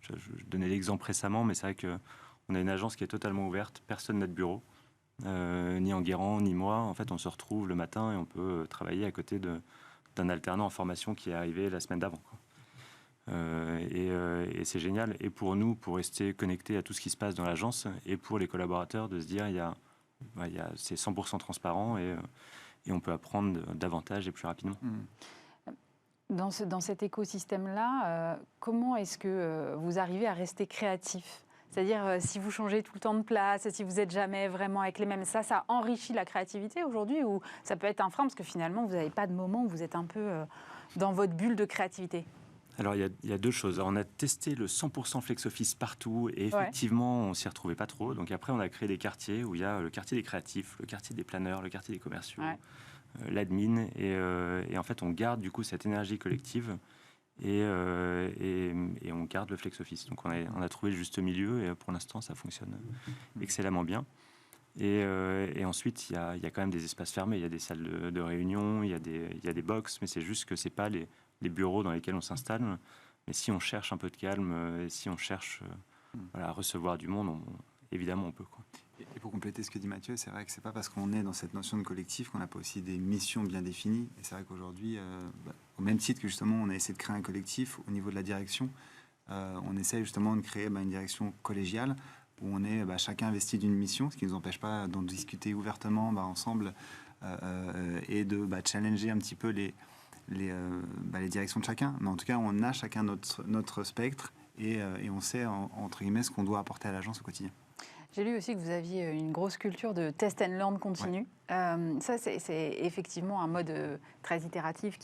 Je donnais l'exemple récemment, mais c'est vrai qu'on a une agence qui est totalement ouverte, personne n'a de bureau, ni Enguerrand, ni moi. En fait, on se retrouve le matin et on peut travailler à côté d'un alternant en formation qui est arrivé la semaine d'avant. Et c'est génial. Et pour nous, pour rester connectés à tout ce qui se passe dans l'agence, et pour les collaborateurs, de se dire, c'est 100% transparent et on peut apprendre davantage et plus rapidement. Dans cet écosystème-là, comment est-ce que vous arrivez à rester créatif? C'est-à-dire, si vous changez tout le temps de place, si vous n'êtes jamais vraiment avec les mêmes, ça enrichit la créativité aujourd'hui, ou ça peut être un frein parce que finalement, vous n'avez pas de moment où vous êtes un peu dans votre bulle de créativité? Alors, il y a deux choses. Alors, on a testé le 100% flex office partout et effectivement, on ne s'y retrouvait pas trop. Donc après, on a créé des quartiers où il y a le quartier des créatifs, le quartier des planeurs, le quartier des commerciaux, l'admin. Et en fait, on garde du coup cette énergie collective et on garde le flex office. Donc on a trouvé le juste milieu et pour l'instant, ça fonctionne excellemment bien. Et ensuite, il y a quand même des espaces fermés. Il y a des salles de réunion, il y a des box, mais c'est juste que ce n'est pas les bureaux dans lesquels on s'installe. Mais si on cherche un peu de calme, et si on cherche à recevoir du monde, évidemment, on peut. Et pour compléter ce que dit Mathieu, c'est vrai que ce n'est pas parce qu'on est dans cette notion de collectif qu'on n'a pas aussi des missions bien définies. Et c'est vrai qu'aujourd'hui, au même titre que justement on a essayé de créer un collectif au niveau de la direction, on essaie justement de créer une direction collégiale où on est chacun investi d'une mission, ce qui ne nous empêche pas d'en discuter ouvertement ensemble et de challenger un petit peu les directions de chacun. Mais en tout cas, on a chacun notre spectre et on sait, entre guillemets, ce qu'on doit apporter à l'agence au quotidien. J'ai lu aussi que vous aviez une grosse culture de test and learn continu. Ça, c'est effectivement un mode très itératif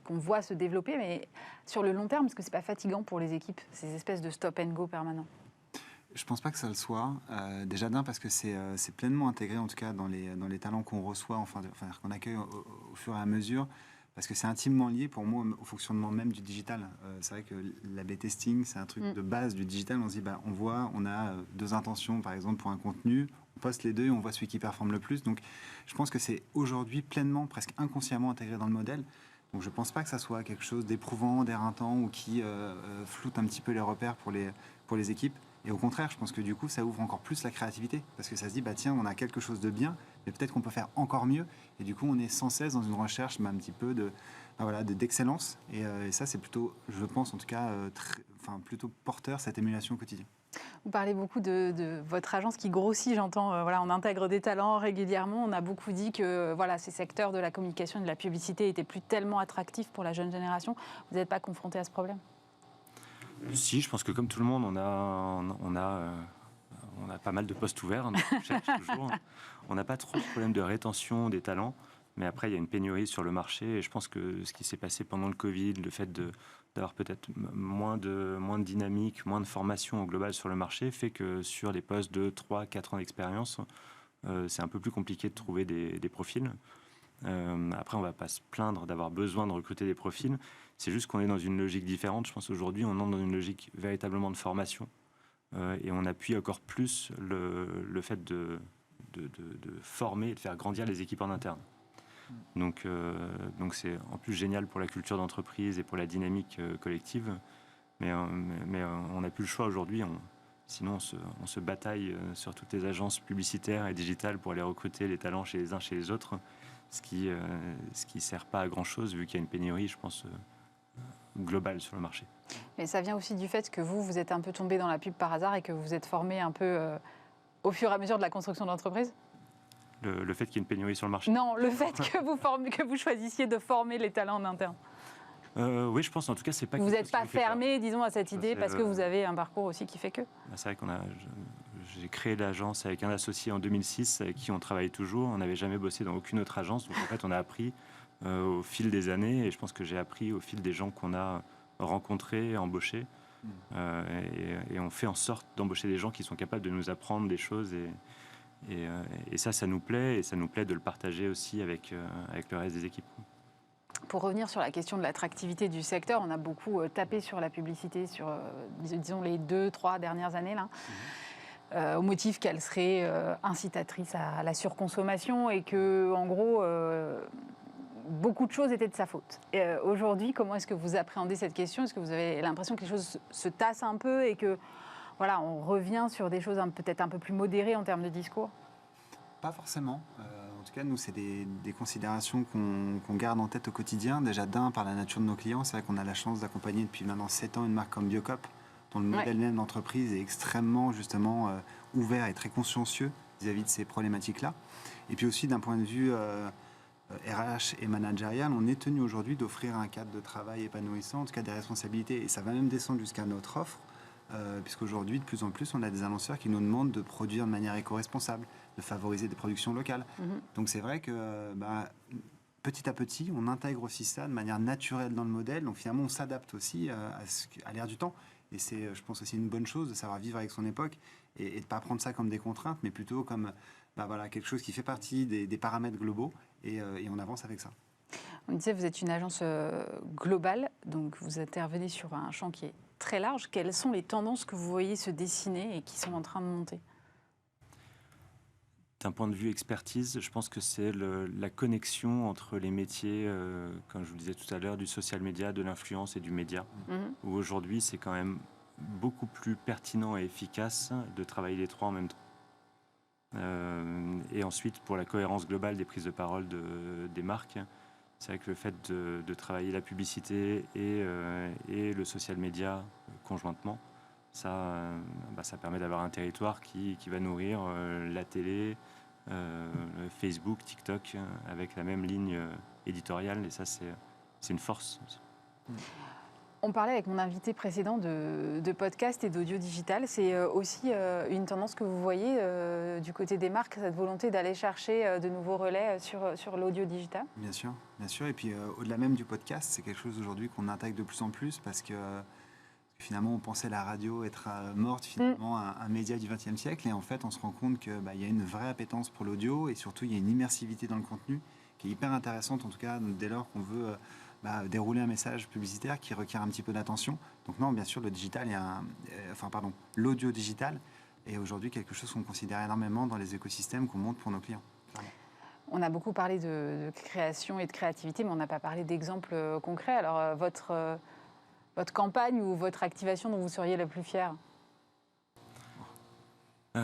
qu'on voit se développer, mais sur le long terme, est-ce que c'est pas fatigant pour les équipes, ces espèces de stop and go permanents? Je pense pas que ça le soit. Déjà d'un, parce que c'est pleinement intégré, en tout cas, dans les talents qu'on reçoit, qu'on accueille au fur et à mesure, parce que c'est intimement lié, pour moi, au fonctionnement même du digital. C'est vrai que l'A/B testing, c'est un truc de base du digital. On se dit, on a deux intentions, par exemple, pour un contenu, on poste les deux et on voit celui qui performe le plus. Donc, je pense que c'est aujourd'hui pleinement, presque inconsciemment intégré dans le modèle. Donc, je pense pas que ça soit quelque chose d'éprouvant, d'éreintant ou qui floute un petit peu les repères pour les équipes. Et au contraire, je pense que du coup, ça ouvre encore plus la créativité. Parce que ça se dit, tiens, on a quelque chose de bien, mais peut-être qu'on peut faire encore mieux. Et du coup, on est sans cesse dans une recherche un petit peu d'excellence. Et ça, c'est plutôt, je pense en tout cas, plutôt porteur, cette émulation au quotidien. Vous parlez beaucoup de votre agence qui grossit, j'entends. On intègre des talents régulièrement. On a beaucoup dit que ces secteurs de la communication et de la publicité étaient plus tellement attractifs pour la jeune génération. Vous n'êtes pas confronté à ce problème? Si, je pense que comme tout le monde, on a pas mal de postes ouverts, on cherche toujours. On n'a pas trop de problème de rétention des talents, mais après, il y a une pénurie sur le marché. Et je pense que ce qui s'est passé pendant le Covid, le fait d'avoir peut-être moins de dynamique, moins de formation au global sur le marché, fait que sur les postes de 3-4 ans d'expérience, c'est un peu plus compliqué de trouver des profils. Après, on ne va pas se plaindre d'avoir besoin de recruter des profils. C'est juste qu'on est dans une logique différente. Je pense qu'aujourd'hui, on entre dans une logique véritablement de formation. Et on appuie encore plus le fait de former et de faire grandir les équipes en interne. Donc c'est en plus génial pour la culture d'entreprise et pour la dynamique collective. Mais on n'a plus le choix aujourd'hui. Sinon, on se bataille sur toutes les agences publicitaires et digitales pour aller recruter les talents chez les uns, chez les autres. Ce qui sert pas à grand-chose, vu qu'il y a une pénurie, je pense, globale sur le marché. Mais ça vient aussi du fait que vous êtes un peu tombé dans la pub par hasard et que vous êtes formé un peu au fur et à mesure de la construction de l'entreprise? Le fait qu'il y ait une pénurie sur le marché? Non, le fait que vous choisissiez de former les talents en interne. Oui, je pense, en tout cas, c'est pas... Vous n'êtes pas fermé, disons, à cette idée, parce que vous avez un parcours aussi qui fait que... C'est vrai j'ai créé l'agence avec un associé en 2006, avec qui on travaille toujours. On n'avait jamais bossé dans aucune autre agence. Donc, en fait, on a appris au fil des années. Et je pense que j'ai appris au fil des gens qu'on a rencontrés, embauchés. Et on fait en sorte d'embaucher des gens qui sont capables de nous apprendre des choses. Et ça nous plaît. Et ça nous plaît de le partager aussi avec le reste des équipes. Pour revenir sur la question de l'attractivité du secteur, on a beaucoup tapé sur la publicité sur, disons, les 2-3 dernières années, là. Au motif qu'elle serait incitatrice à la surconsommation et que, en gros, beaucoup de choses étaient de sa faute. Aujourd'hui, comment est-ce que vous appréhendez cette question? Est-ce que vous avez l'impression que les choses se tassent un peu et que, on revient sur des choses peut-être un peu plus modérées en termes de discours? Pas forcément. En tout cas, nous, c'est des considérations qu'on garde en tête au quotidien. Déjà par la nature de nos clients. C'est vrai qu'on a la chance d'accompagner depuis maintenant 7 ans une marque comme Biocop, dont le modèle même d'entreprise est extrêmement justement ouvert et très consciencieux vis-à-vis de ces problématiques-là. Et puis aussi d'un point de vue RH et managérial, on est tenu aujourd'hui d'offrir un cadre de travail épanouissant, en tout cas des responsabilités, et ça va même descendre jusqu'à notre offre, puisqu'aujourd'hui, de plus en plus, on a des annonceurs qui nous demandent de produire de manière éco-responsable, de favoriser des productions locales. Donc c'est vrai que petit à petit, on intègre aussi ça de manière naturelle dans le modèle, donc finalement on s'adapte aussi à l'ère du temps. Et c'est, je pense, aussi une bonne chose de savoir vivre avec son époque et de ne pas prendre ça comme des contraintes, mais plutôt comme quelque chose qui fait partie des paramètres globaux et on avance avec ça. On disait, vous êtes une agence globale, donc vous intervenez sur un champ qui est très large. Quelles sont les tendances que vous voyez se dessiner et qui sont en train de monter? D'un point de vue expertise, je pense que c'est la connexion entre les métiers, comme je vous le disais tout à l'heure, du social media, de l'influence et du média, où aujourd'hui c'est quand même beaucoup plus pertinent et efficace de travailler les trois en même temps. Et ensuite, pour la cohérence globale des prises de parole des marques, c'est vrai que le fait de travailler la publicité et le social media conjointement, ça permet d'avoir un territoire qui va nourrir la télé, Facebook, TikTok, avec la même ligne éditoriale, et ça c'est une force. On parlait avec mon invité précédent de podcast et d'audio digital. C'est aussi une tendance que vous voyez du côté des marques, cette volonté d'aller chercher de nouveaux relais sur l'audio digital? Bien sûr, bien sûr. Et puis au-delà même du podcast, c'est quelque chose aujourd'hui qu'on intègre de plus en plus parce que finalement on pensait la radio être morte, finalement un média du XXe siècle. Et en fait, on se rend compte qu'il y a une vraie appétence pour l'audio et surtout il y a une immersivité dans le contenu qui est hyper intéressante, en tout cas dès lors qu'on veut dérouler un message publicitaire qui requiert un petit peu d'attention. Donc non, bien sûr, le digital l'audio digital est aujourd'hui quelque chose qu'on considère énormément dans les écosystèmes qu'on monte pour nos clients. Clairement. On a beaucoup parlé de création et de créativité, mais on n'a pas parlé d'exemples concrets. Alors, votre campagne ou votre activation dont vous seriez la plus fière? Non,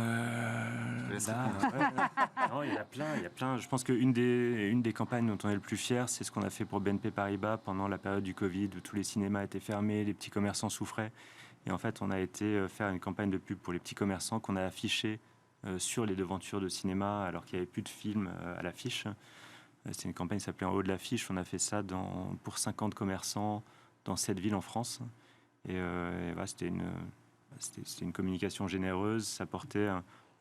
il y a plein. Je pense qu'une des campagnes dont on est le plus fier, c'est ce qu'on a fait pour BNP Paribas pendant la période du Covid, où tous les cinémas étaient fermés, les petits commerçants souffraient. Et en fait, on a été faire une campagne de pub pour les petits commerçants qu'on a affiché sur les devantures de cinéma, alors qu'il n'y avait plus de films à l'affiche. C'était une campagne qui s'appelait En haut de l'affiche. On a fait ça pour 50 commerçants dans 7 villes en France. Et voilà, c'était une communication généreuse. Ça portait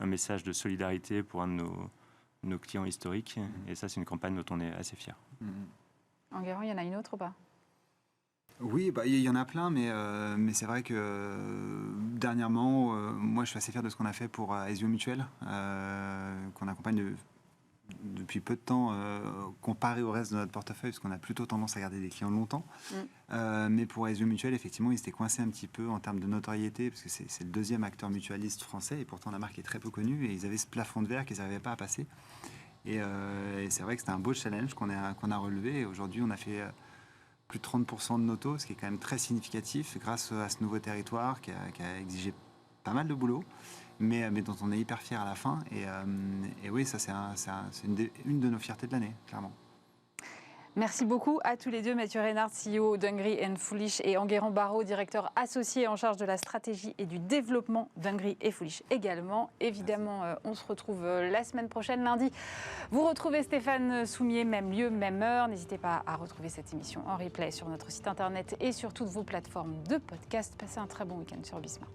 un message de solidarité pour un de nos clients historiques. Et ça, c'est une campagne dont on est assez fiers. Enguerrand, il y en a une autre ou pas? Oui, il y en a plein, mais c'est vrai que dernièrement, moi je suis assez fier de ce qu'on a fait pour Aesio Mutuel, qu'on accompagne depuis peu de temps, comparé au reste de notre portefeuille, parce qu'on a plutôt tendance à garder des clients longtemps. Mais pour Aesio Mutuel, effectivement, ils étaient coincés un petit peu en termes de notoriété, parce que c'est le deuxième acteur mutualiste français, et pourtant la marque est très peu connue, et ils avaient ce plafond de verre qu'ils n'arrivaient pas à passer. Et c'est vrai que c'était un beau challenge qu'on a relevé, et aujourd'hui on a fait plus de 30% de nos taux, ce qui est quand même très significatif, grâce à ce nouveau territoire qui a exigé pas mal de boulot, mais dont on est hyper fiers à la fin. Et oui, ça c'est une de nos fiertés de l'année, clairement. Merci beaucoup à tous les deux, Mathieu Reynard, CEO d'Hungry & Foolish, et Enguerrand Baraud, directeur associé en charge de la stratégie et du développement d'Hungry & Foolish également. Évidemment, on se retrouve la semaine prochaine, lundi. Vous retrouvez Stéphane Soumier, même lieu, même heure. N'hésitez pas à retrouver cette émission en replay sur notre site internet et sur toutes vos plateformes de podcast. Passez un très bon week-end sur Bismart.